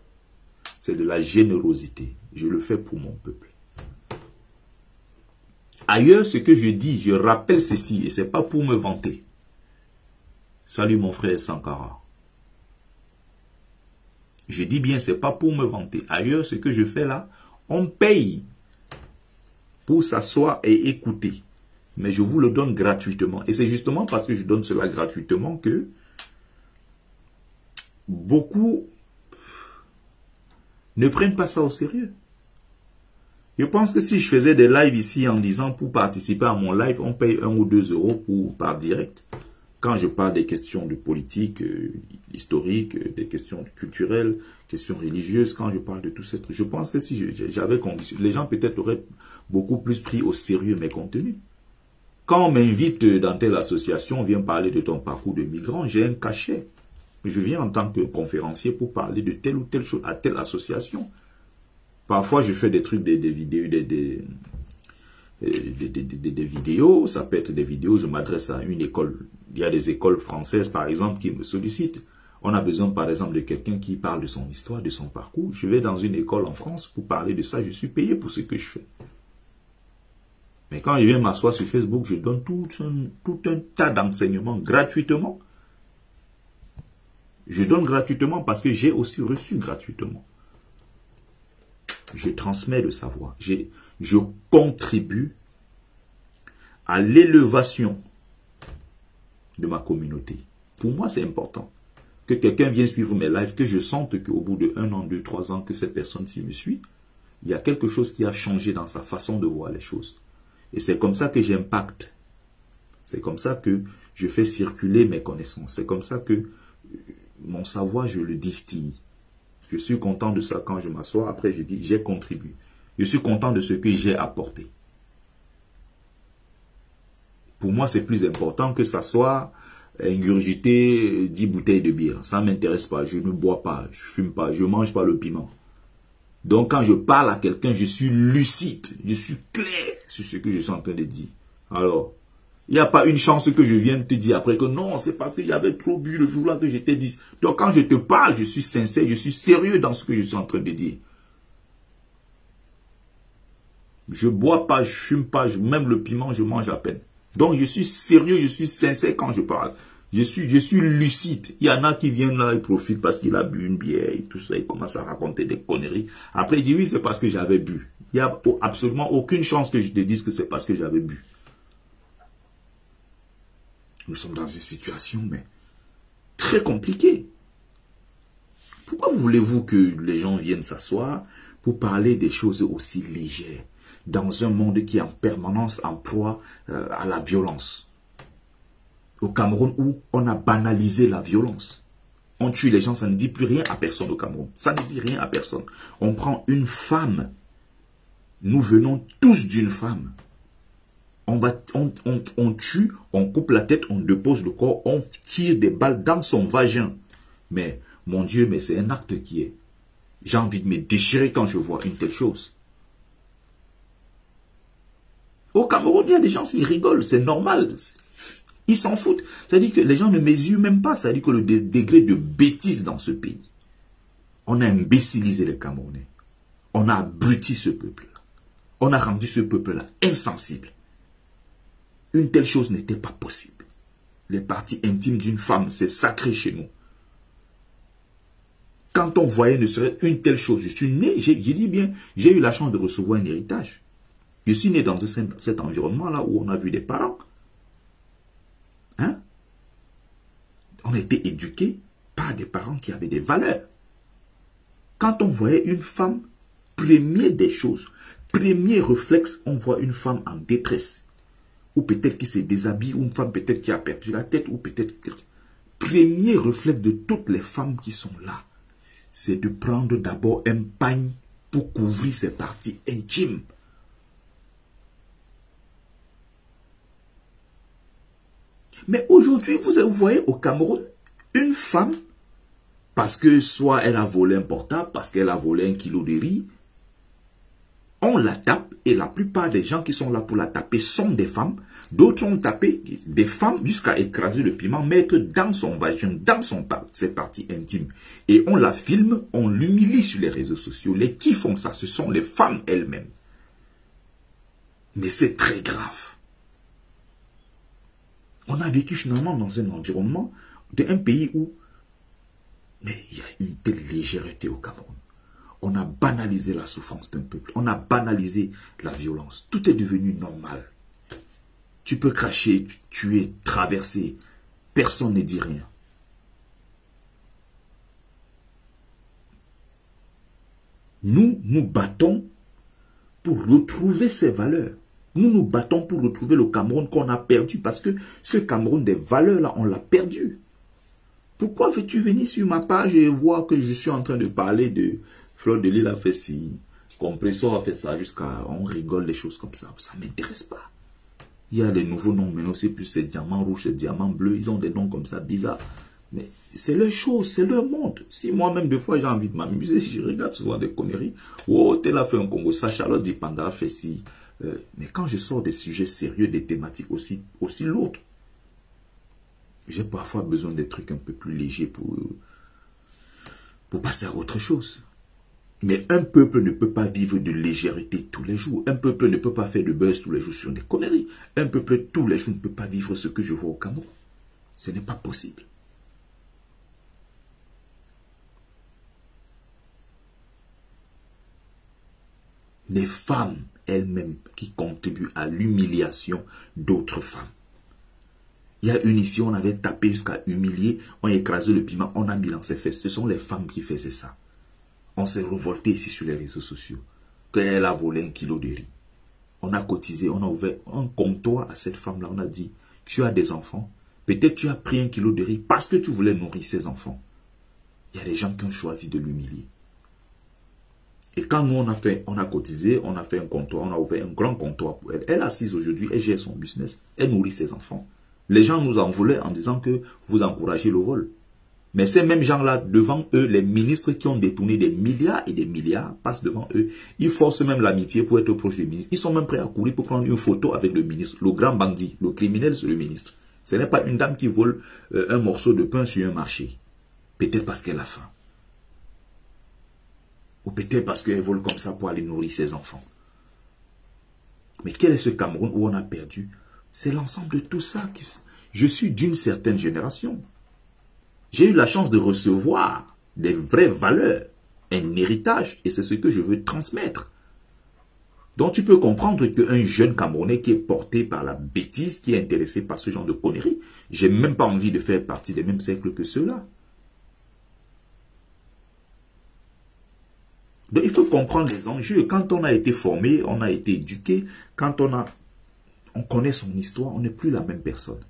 c'est de la générosité. Je le fais pour mon peuple. Ailleurs, ce que je dis, je rappelle ceci, et ce n'est pas pour me vanter. Salut mon frère Sankara. Je dis bien, ce n'est pas pour me vanter. Ailleurs, ce que je fais là, on paye pour s'asseoir et écouter. Mais je vous le donne gratuitement. Et c'est justement parce que je donne cela gratuitement que beaucoup ne prennent pas ça au sérieux. Je pense que si je faisais des lives ici en disant pour participer à mon live, on paye 1 ou 2 euros par direct. Quand je parle des questions de politique, historique, des questions culturelles, questions religieuses, quand je parle de tout ça, je pense que si j'avais conditionné, les gens peut-être auraient beaucoup plus pris au sérieux mes contenus. Quand on m'invite dans telle association, on vient parler de ton parcours de migrant, j'ai un cachet. Je viens en tant que conférencier pour parler de telle ou telle chose à telle association. Parfois, je fais des trucs, des vidéos, des vidéos, ça peut être des vidéos, je m'adresse à une école. Il y a des écoles françaises, par exemple, qui me sollicitent. On a besoin, par exemple, de quelqu'un qui parle de son histoire, de son parcours. Je vais dans une école en France pour parler de ça, je suis payé pour ce que je fais. Mais quand je viens m'asseoir sur Facebook, je donne tout un tas d'enseignements gratuitement. Je donne gratuitement parce que j'ai aussi reçu gratuitement. Je transmets le savoir. Je contribue à l'élévation de ma communauté. Pour moi, c'est important que quelqu'un vienne suivre mes lives, que je sente qu'au bout de 1 an, 2, 3 ans que cette personne-ci me suit, il y a quelque chose qui a changé dans sa façon de voir les choses. Et c'est comme ça que j'impacte. C'est comme ça que je fais circuler mes connaissances. C'est comme ça que mon savoir, je le distille. Je suis content de ça quand je m'assois. Après, je dis, j'ai contribué. Je suis content de ce que j'ai apporté. Pour moi, c'est plus important que ça soit ingurgiter 10 bouteilles de bière. Ça ne m'intéresse pas. Je ne bois pas, je ne fume pas, je ne mange pas le piment. Donc, quand je parle à quelqu'un, je suis lucide, je suis clair sur ce que je suis en train de dire. Alors, il n'y a pas une chance que je vienne te dire après que non, c'est parce que j'avais trop bu le jour-là que je t'ai dit. Donc, quand je te parle, je suis sincère, je suis sérieux dans ce que je suis en train de dire. Je ne bois pas, je ne fume pas, même le piment, je mange à peine. Donc, je suis sérieux, je suis sincère quand je parle. Je suis lucide. Il y en a qui viennent là, ils profitent parce qu'il a bu une bière et tout ça. Ils commencent à raconter des conneries. Après, ils disent oui, c'est parce que j'avais bu. Il n'y a absolument aucune chance que je te dise que c'est parce que j'avais bu. Nous sommes dans une situation, mais très compliquée. Pourquoi voulez-vous que les gens viennent s'asseoir pour parler des choses aussi légères dans un monde qui est en permanence en proie à la violence? Au Cameroun où on a banalisé la violence. On tue les gens, ça ne dit plus rien à personne au Cameroun. Ça ne dit rien à personne. On prend une femme. Nous venons tous d'une femme. On tue, on coupe la tête, on dépose le corps, on tire des balles dans son vagin. Mais, mon Dieu, mais c'est un acte qui est... J'ai envie de me déchirer quand je vois une telle chose. Au Cameroun, il y a des gens qui rigolent, c'est normal. Ils s'en foutent. C'est-à-dire que les gens ne mesurent même pas. C'est-à-dire que le degré de bêtise dans ce pays. On a imbécilisé les Camerounais. On a abruti ce peuple-là. On a rendu ce peuple-là insensible. Une telle chose n'était pas possible. Les parties intimes d'une femme, c'est sacré chez nous. Quand on voyait ne serait une telle chose, je suis né, j'ai dit bien, j'ai eu la chance de recevoir un héritage. Je suis né dans cet environnement-là où on a vu des parents. Hein? On a été éduqués par des parents qui avaient des valeurs. Quand on voyait une femme, premier des choses, premier réflexe, on voit une femme en détresse. Ou peut-être qui se déshabille, ou une femme peut-être qui a perdu la tête, ou peut-être... Premier réflexe de toutes les femmes qui sont là, c'est de prendre d'abord un pagne pour couvrir ses parties intimes. Mais aujourd'hui, vous voyez au Cameroun, une femme, parce que soit elle a volé un portable, parce qu'elle a volé 1 kilo de riz, on la tape et la plupart des gens qui sont là pour la taper sont des femmes. D'autres ont tapé des femmes jusqu'à écraser le piment, mettre dans son vagin, dans ses parties intimes. Et on la filme, on l'humilie sur les réseaux sociaux. Les qui font ça, ce sont les femmes elles-mêmes. Mais c'est très grave. On a vécu finalement dans un environnement d'un pays où mais il y a une telle légèreté au Cameroun. On a banalisé la souffrance d'un peuple. On a banalisé la violence. Tout est devenu normal. Tu peux cracher, tuer, traverser. Personne ne dit rien. Nous nous battons pour retrouver ces valeurs. Nous nous battons pour retrouver le Cameroun qu'on a perdu. Parce que ce Cameroun des valeurs-là, on l'a perdu. Pourquoi veux-tu venir sur ma page et voir que je suis en train de parler de... Fleur de Lille a fait ci, Compressor a fait ça, jusqu'à... On rigole des choses comme ça. Ça ne m'intéresse pas. Il y a des nouveaux noms, maintenant c'est plus ces diamants rouges, ces diamants bleus. Ils ont des noms comme ça, bizarres. Mais c'est leur chose, c'est leur monde. Si moi-même, des fois, j'ai envie de m'amuser, je regarde souvent des conneries. Oh, tel a fait un Congo, ça, Charlotte Dipanda a fait ci. Mais quand je sors des sujets sérieux, des thématiques aussi lourdes, j'ai parfois besoin des trucs un peu plus légers pour passer à autre chose. Mais un peuple ne peut pas vivre de légèreté tous les jours. Un peuple ne peut pas faire de buzz tous les jours sur des conneries. Un peuple tous les jours ne peut pas vivre ce que je vois au Cameroun. Ce n'est pas possible. Les femmes elles-mêmes qui contribuent à l'humiliation d'autres femmes. Il y a une ici, on avait tapé jusqu'à humilier, on a écrasé le piment, on a mis dans ses fesses. Ce sont les femmes qui faisaient ça. On s'est révolté ici sur les réseaux sociaux. Qu'elle a volé 1 kilo de riz. On a cotisé, on a ouvert un comptoir à cette femme-là. On a dit, tu as des enfants. Peut-être tu as pris 1 kilo de riz parce que tu voulais nourrir ces enfants. Il y a des gens qui ont choisi de l'humilier. Et quand nous, on a cotisé, on a fait un comptoir, on a ouvert un grand comptoir pour elle. Elle est assise aujourd'hui, elle gère son business, elle nourrit ses enfants. Les gens nous en voulaient en disant que vous encouragez le vol. Mais ces mêmes gens-là, devant eux, les ministres qui ont détourné des milliards et des milliards passent devant eux. Ils forcent même l'amitié pour être proches du ministre. Ils sont même prêts à courir pour prendre une photo avec le ministre. Le grand bandit, le criminel, c'est le ministre. Ce n'est pas une dame qui vole un morceau de pain sur un marché. Peut-être parce qu'elle a faim. Ou peut-être parce qu'elle vole comme ça pour aller nourrir ses enfants. Mais quel est ce Cameroun où on a perdu? C'est l'ensemble de tout ça. Je suis d'une certaine génération. J'ai eu la chance de recevoir des vraies valeurs, un héritage, et c'est ce que je veux transmettre. Donc tu peux comprendre qu'un jeune Camerounais qui est porté par la bêtise, qui est intéressé par ce genre de conneries, j'ai même pas envie de faire partie des mêmes cercles que ceux-là. Donc il faut comprendre les enjeux. Quand on a été formé, on a été éduqué, quand on connaît son histoire, on n'est plus la même personne.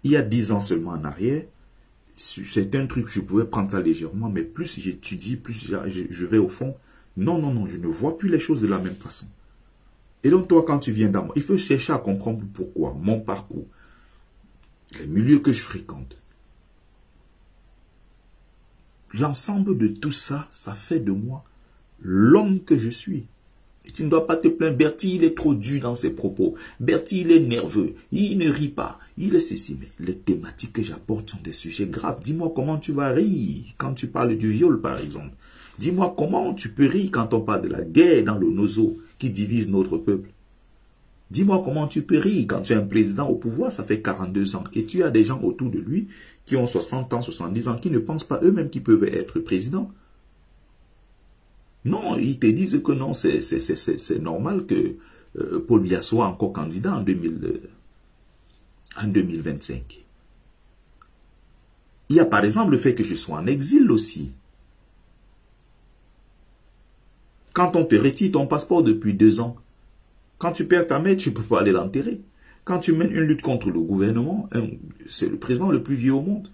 Il y a 10 ans seulement en arrière, c'est un truc que je pouvais prendre ça légèrement, mais plus j'étudie, plus je vais au fond. Non, non, non, je ne vois plus les choses de la même façon. Et donc toi, quand tu viens dans moi, il faut chercher à comprendre pourquoi, mon parcours, les milieux que je fréquente. L'ensemble de tout ça, ça fait de moi l'homme que je suis. Et tu ne dois pas te plaindre. Bertie, il est trop dur dans ses propos. Bertie, il est nerveux. Il ne rit pas. Il est ceci. Mais les thématiques que j'apporte sont des sujets graves. Dis-moi comment tu vas rire quand tu parles du viol, par exemple. Dis-moi comment tu peux rire quand on parle de la guerre dans le Nozo qui divise notre peuple. Dis-moi comment tu peux rire quand tu es un président au pouvoir, ça fait 42 ans. Et tu as des gens autour de lui qui ont 60 ans, 70 ans, qui ne pensent pas eux-mêmes qu'ils peuvent être présidents. Non, ils te disent que non, c'est normal que Paul Biya soit encore candidat en 2025. Il y a par exemple le fait que je sois en exil aussi. Quand on te retire ton passeport depuis 2 ans, quand tu perds ta mère, tu ne peux pas aller l'enterrer. Quand tu mènes une lutte contre le gouvernement, c'est le président le plus vieux au monde.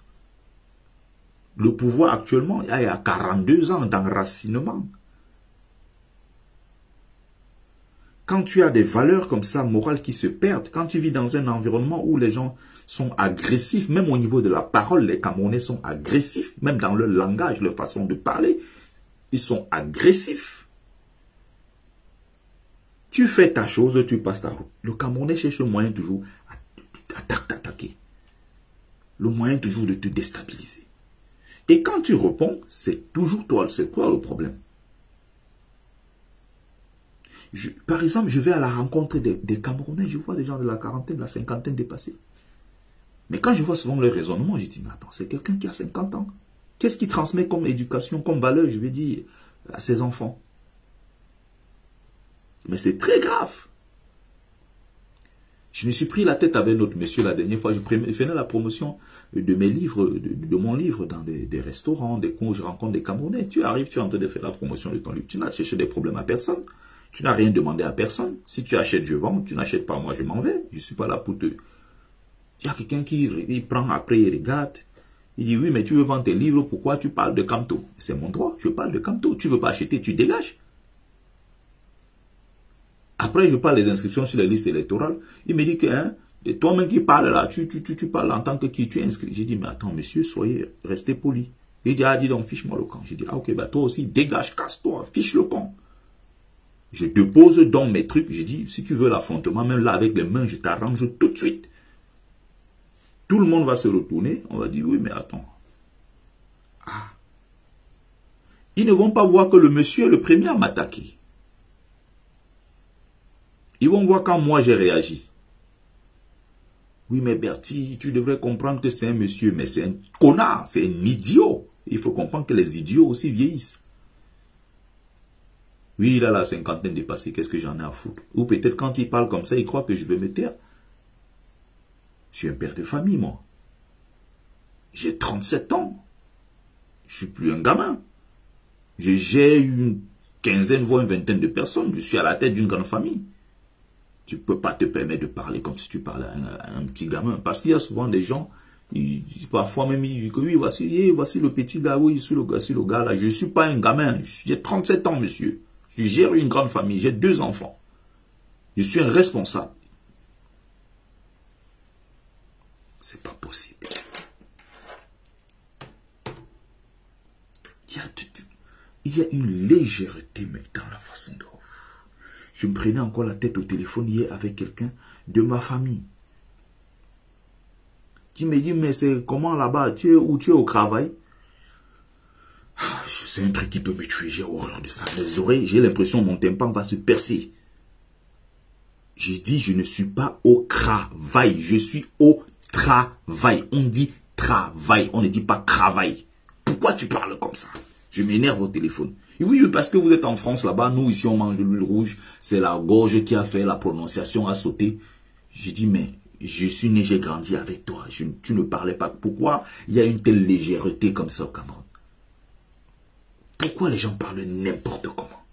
Le pouvoir actuellement, il y a 42 ans d'enracinement. Quand tu as des valeurs comme ça, morales, qui se perdent, quand tu vis dans un environnement où les gens sont agressifs, même au niveau de la parole, les Camerounais sont agressifs, même dans leur langage, leur façon de parler, ils sont agressifs. Tu fais ta chose, tu passes ta route. Le Camerounais cherche le moyen toujours à t'attaquer. Le moyen toujours de te déstabiliser. Et quand tu réponds, c'est toujours toi, c'est toi le problème. Par exemple, je vais à la rencontre des Camerounais, je vois des gens de la quarantaine, de la cinquantaine dépassés. Mais quand je vois souvent leur raisonnement, je dis, mais attends, c'est quelqu'un qui a 50 ans. Qu'est-ce qu'il transmet comme éducation, comme valeur, je vais dire, à ses enfants? Mais c'est très grave. Je me suis pris la tête avec notre monsieur la dernière fois. Je faisais la promotion de mes livres, de mon livre dans des restaurants, des coins où je rencontre des Camerounais. Tu arrives, tu es en train de faire la promotion de ton livre. Tu n'as cherché des problèmes à personne. Tu n'as rien demandé à personne. Si tu achètes, je vends. Tu n'achètes pas, moi, je m'en vais. Je ne suis pas là pour te... Il y a quelqu'un qui prend après, il regarde. Il dit, oui, mais tu veux vendre tes livres, pourquoi tu parles de Camto? C'est mon droit, je parle de Camto. Tu ne veux pas acheter, tu dégages. Après, je parle des inscriptions sur les listes électorales. Il me dit que, hein, toi-même qui parles là, tu parles en tant que qui tu es inscrit. J'ai dit, mais attends, monsieur, restez poli. Il dit, ah, dis donc, fiche-moi le camp. J'ai dit, ah, ok, bah toi aussi, dégage, casse-toi, fiche le camp. Je dépose donc mes trucs. J'ai dit, si tu veux l'affrontement, même là, avec les mains, je t'arrange tout de suite. Tout le monde va se retourner. On va dire, oui, mais attends. Ah. Ils ne vont pas voir que le monsieur est le premier à m'attaquer. Ils vont voir quand moi j'ai réagi. Oui, mais Bertie, tu devrais comprendre que c'est un monsieur, mais c'est un connard, c'est un idiot. Il faut comprendre que les idiots aussi vieillissent. Oui, il a la cinquantaine dépassée, qu'est-ce que j'en ai à foutre? Ou peut-être quand il parle comme ça, il croit que je vais me taire. Je suis un père de famille, moi. J'ai 37 ans. Je ne suis plus un gamin. J'ai une quinzaine, voire une vingtaine de personnes. Je suis à la tête d'une grande famille. Tu ne peux pas te permettre de parler comme si tu parlais à un petit gamin. Parce qu'il y a souvent des gens, parfois même, ils disent que oui, voici le petit gars, oui, voici le gars là. Je ne suis pas un gamin. J'ai 37 ans, monsieur. Je gère une grande famille. J'ai 2 enfants. Je suis un responsable. C'est pas possible. Il y a une légèreté mais dans la façon de... Je me prenais encore la tête au téléphone hier avec quelqu'un de ma famille. Qui me dit, mais c'est comment là-bas? Tu es où? Tu es au travail? C'est un truc qui peut me tuer. J'ai horreur de ça. Les oreilles, j'ai l'impression que mon tympan va se percer. J'ai dit, je ne suis pas au travail. Je suis au travail. On dit travail. On ne dit pas travail. Pourquoi tu parles comme ça? Je m'énerve au téléphone. Et oui, parce que vous êtes en France là-bas, nous ici on mange de l'huile rouge, c'est la gorge qui a fait la prononciation à sauter. J'ai dit, mais je suis né, j'ai grandi avec toi, tu ne parlais pas. Pourquoi il y a une telle légèreté comme ça au Cameroun? Pourquoi les gens parlent n'importe comment?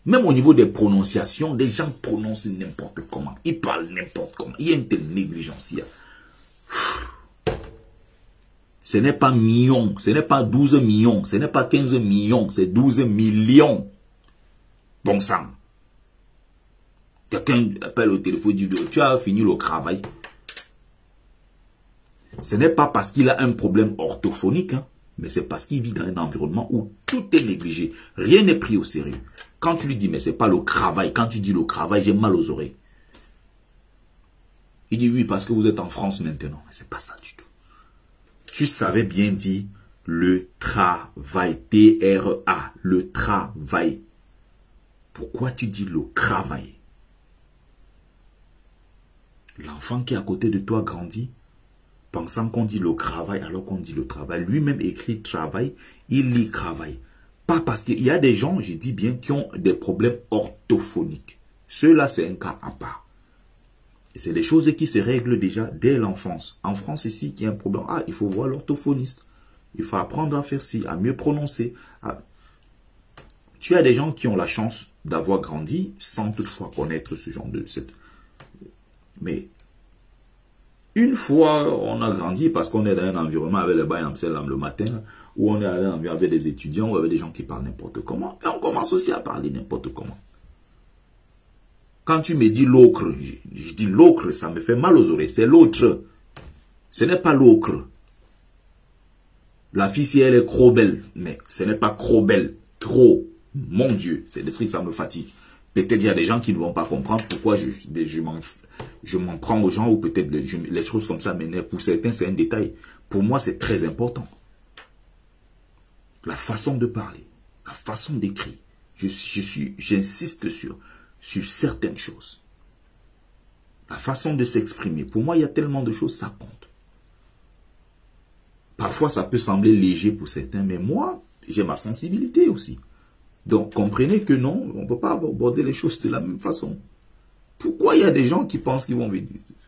Même au niveau des prononciations, les gens prononcent n'importe comment. Ils parlent n'importe comment. Il y a une telle négligence ici. Ce n'est pas millions, ce n'est pas 12 millions, ce n'est pas 15 millions, c'est 12 millions. Bon sang. Quelqu'un appelle au téléphone et dit, tu as fini le travail. Ce n'est pas parce qu'il a un problème orthophonique, hein, mais c'est parce qu'il vit dans un environnement où tout est négligé. Rien n'est pris au sérieux. Quand tu lui dis, mais ce n'est pas le travail, quand tu dis le travail, j'ai mal aux oreilles. Il dit, oui, parce que vous êtes en France maintenant. Mais ce n'est pas ça du tout. Tu savais bien dire le travail, T-R-A, le travail. Pourquoi tu dis le travail? L'enfant qui est à côté de toi grandit, pensant qu'on dit le travail alors qu'on dit le travail. Lui-même écrit travail, il lit travail. Pas parce qu'il y a des gens, je dis bien, qui ont des problèmes orthophoniques. Ceux-là, c'est un cas à part. C'est des choses qui se règlent déjà dès l'enfance. En France, ici, il y a un problème. Ah, il faut voir l'orthophoniste. Il faut apprendre à faire ci, à mieux prononcer. Tu as des gens qui ont la chance d'avoir grandi sans toutefois connaître ce genre de... Mais une fois on a grandi parce qu'on est dans un environnement avec les bains Amsterdam le matin, où on est allé avec des étudiants ou avec des gens qui parlent n'importe comment, et on commence aussi à parler n'importe comment. Quand tu me dis l'ocre, je dis l'ocre, ça me fait mal aux oreilles, c'est l'autre. Ce n'est pas l'ocre. La fille, si elle est trop belle, mais ce n'est pas trop belle, trop. Mon Dieu, c'est des trucs, ça me fatigue. Peut-être il y a des gens qui ne vont pas comprendre pourquoi je m'en prends aux gens, ou peut-être les choses comme ça m'énervent. Pour certains, c'est un détail. Pour moi, c'est très important. La façon de parler, la façon d'écrire. J'insiste sur certaines choses. La façon de s'exprimer. Pour moi, il y a tellement de choses, ça compte. Parfois, ça peut sembler léger pour certains, mais moi, j'ai ma sensibilité aussi. Donc, comprenez que non, on ne peut pas aborder les choses de la même façon. Pourquoi il y a des gens qui pensent qu'ils vont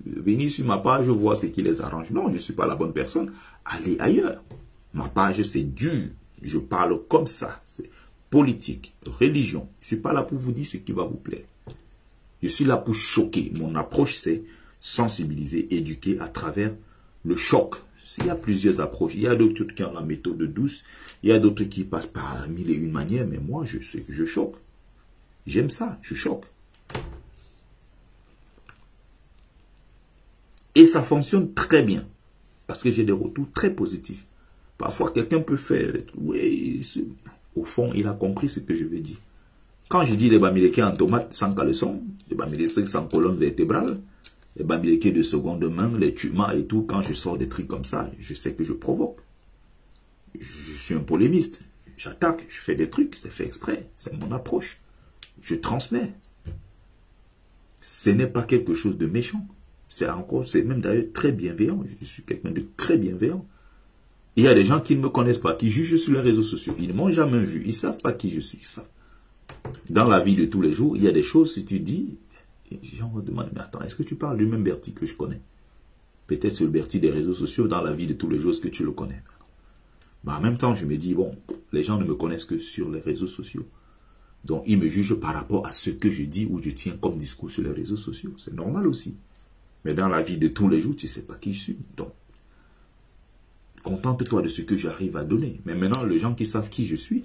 venir sur ma page, voir ce qui les arrange? Non, je ne suis pas la bonne personne. Allez ailleurs. Ma page, c'est dur. Je parle comme ça. C'est politique, religion. Je ne suis pas là pour vous dire ce qui va vous plaire. Je suis là pour choquer. Mon approche, c'est sensibiliser, éduquer à travers le choc. Il y a plusieurs approches. Il y a d'autres qui ont la méthode douce. Il y a d'autres qui passent par mille et une manières. Mais moi, je sais que je choque. J'aime ça, je choque. Et ça fonctionne très bien. Parce que j'ai des retours très positifs. Parfois, quelqu'un peut faire... Oui, au fond, il a compris ce que je veux dire. Quand je dis les bamileke en tomate sans caleçon, les bamileke sans colonne vertébrale, les bamileke de seconde main, les tumas et tout, quand je sors des trucs comme ça, je sais que je provoque. Je suis un polémiste. J'attaque, je fais des trucs, c'est fait exprès. C'est mon approche. Je transmets. Ce n'est pas quelque chose de méchant. C'est même d'ailleurs très bienveillant. Je suis quelqu'un de très bienveillant. Il y a des gens qui ne me connaissent pas, qui jugent sur les réseaux sociaux. Ils ne m'ont jamais vu. Ils ne savent pas qui je suis. Ils savent. Dans la vie de tous les jours, il y a des choses, si tu dis, les gens vont demander, mais attends, est-ce que tu parles du même Bertie que je connais? Peut-être c'est le Bertie des réseaux sociaux, dans la vie de tous les jours, est-ce que tu le connais? Mais en même temps, je me dis, bon, les gens ne me connaissent que sur les réseaux sociaux. Donc, ils me jugent par rapport à ce que je dis ou je tiens comme discours sur les réseaux sociaux. C'est normal aussi. Mais dans la vie de tous les jours, tu ne sais pas qui je suis. Donc, contente-toi de ce que j'arrive à donner. Mais maintenant, les gens qui savent qui je suis,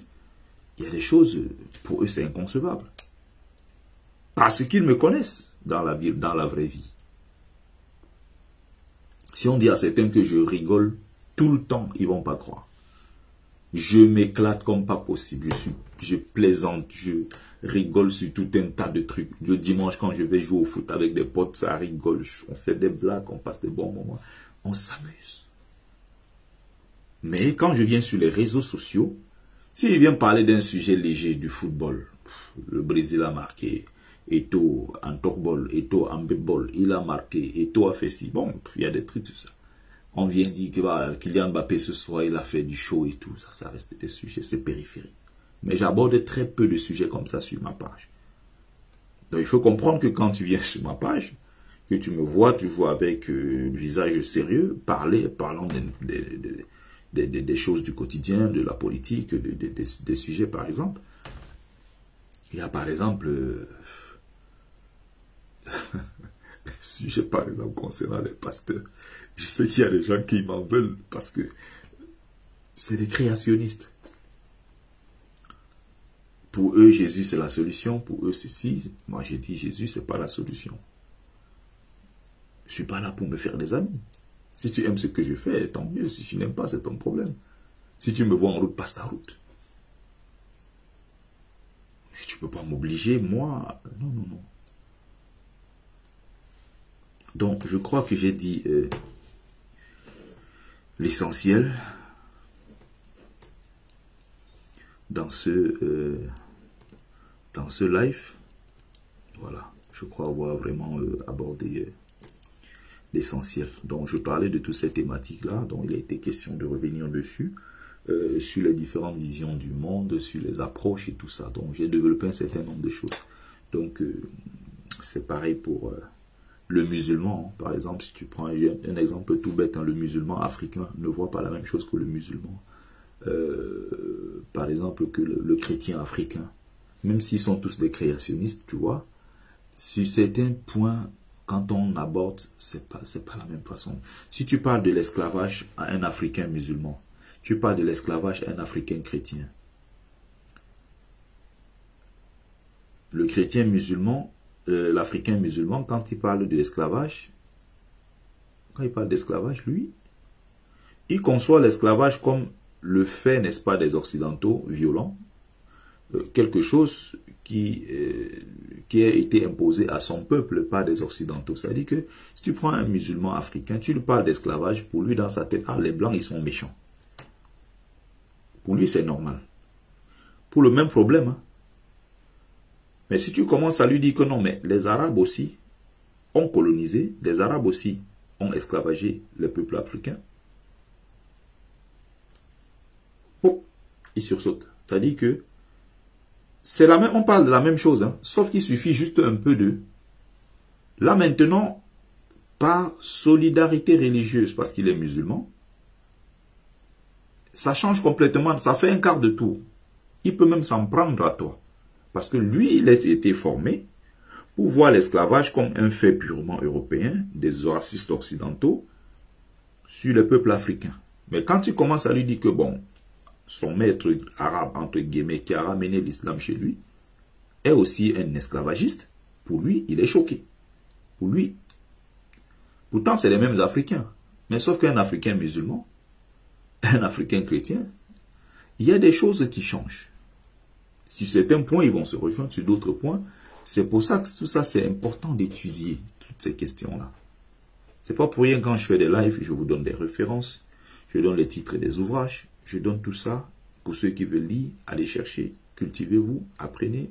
il y a des choses, pour eux, c'est inconcevable. Parce qu'ils me connaissent dans la vraie vie. Si on dit à certains que je rigole tout le temps, ils ne vont pas croire. Je m'éclate comme pas possible. Je plaisante, je rigole sur tout un tas de trucs. Le dimanche, quand je vais jouer au foot avec des potes, ça rigole. On fait des blagues, on passe des bons moments. On s'amuse. Mais quand je viens sur les réseaux sociaux, si je viens parler d'un sujet léger du football, le Brésil a marqué, Eto'o en torbol, Eto'o en bébol, il a marqué, Eto'o a fait ci. Bon, il y a des trucs, tout ça. On vient dire que Kylian Mbappé ce soir, il a fait du show et tout. Ça reste des sujets, c'est périphérique. Mais j'aborde très peu de sujets comme ça sur ma page. Donc il faut comprendre que quand tu viens sur ma page, que tu me vois toujours avec le visage sérieux, parlant des choses du quotidien, de la politique, des sujets par exemple. Il y a par exemple... sujet par exemple concernant les pasteurs. Je sais qu'il y a des gens qui m'en veulent parce que c'est des créationnistes. Pour eux, Jésus c'est la solution. Pour eux, c'est si. Moi, j'ai dit Jésus, c'est pas la solution. Je suis pas là pour me faire des amis. Si tu aimes ce que je fais, tant mieux. Si tu n'aimes pas, c'est ton problème. Si tu me vois en route, passe ta route. Mais tu peux pas m'obliger, moi. Non, non, non. Donc, je crois que j'ai dit l'essentiel dans ce live. Voilà, je crois avoir vraiment abordé l'essentiel. Donc, je parlais de toutes ces thématiques-là, dont il a été question de revenir dessus, sur les différentes visions du monde, sur les approches et tout ça. Donc, j'ai développé un certain nombre de choses. Donc, c'est pareil pour le musulman. Par exemple, si tu prends un exemple tout bête, le musulman africain ne voit pas la même chose que le musulman. Par exemple, que le chrétien africain. Même s'ils sont tous des créationnistes, tu vois, sur certains points, quand on aborde, c'est pas la même façon. Si tu parles de l'esclavage à un Africain musulman, tu parles de l'esclavage à un Africain chrétien. Le chrétien musulman, l'Africain musulman, quand il parle de l'esclavage, lui, il conçoit l'esclavage comme le fait, n'est-ce pas, des Occidentaux violents, quelque chose qui a été imposé à son peuple par des Occidentaux. C'est-à-dire que si tu prends un musulman africain, tu lui parles d'esclavage, pour lui, dans sa tête, les Blancs, ils sont méchants. Pour lui, c'est normal. Pour le même problème. Hein. Mais si tu commences à lui dire que non, mais les Arabes aussi ont colonisé, les Arabes aussi ont esclavagé le peuple africain, oh, il sursaute. C'est-à-dire que c'est la même, on parle de la même chose, hein, sauf qu'il suffit juste un peu de... Là maintenant, par solidarité religieuse, parce qu'il est musulman, ça change complètement, ça fait un quart de tour. Il peut même s'en prendre à toi. Parce que lui, il a été formé pour voir l'esclavage comme un fait purement européen, des racistes occidentaux, sur le peuple africain. Mais quand tu commences à lui dire que, bon, son maître arabe, entre guillemets, qui a ramené l'islam chez lui, est aussi un esclavagiste, pour lui, il est choqué. Pour lui, pourtant, c'est les mêmes Africains. Mais sauf qu'un Africain musulman, un Africain chrétien, il y a des choses qui changent. Sur certains points, ils vont se rejoindre, sur d'autres points. C'est pour ça que tout ça, c'est important d'étudier toutes ces questions-là. C'est pas pour rien quand je fais des lives, je vous donne des références, je donne les titres des ouvrages, je donne tout ça pour ceux qui veulent lire, allez chercher, cultivez-vous, apprenez.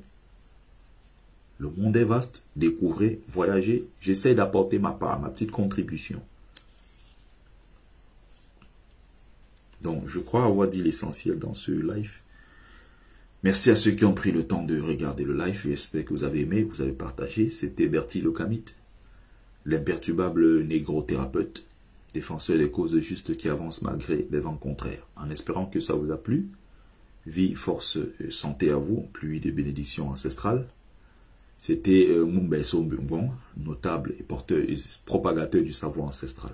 Le monde est vaste, découvrez, voyagez. J'essaie d'apporter ma part, ma petite contribution. Donc, je crois avoir dit l'essentiel dans ce live. Merci à ceux qui ont pris le temps de regarder le live. J'espère que vous avez aimé, que vous avez partagé. C'était Bertie Lokamite, l'imperturbable négro-thérapeute, défenseur des causes justes qui avance malgré les vents contraires. En espérant que ça vous a plu. Vie, force, santé à vous. Pluie de bénédictions ancestrales. C'était Mumbeso Mbungon, notable et porteur et propagateur du savoir ancestral.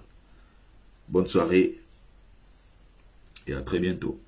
Bonne soirée et à très bientôt.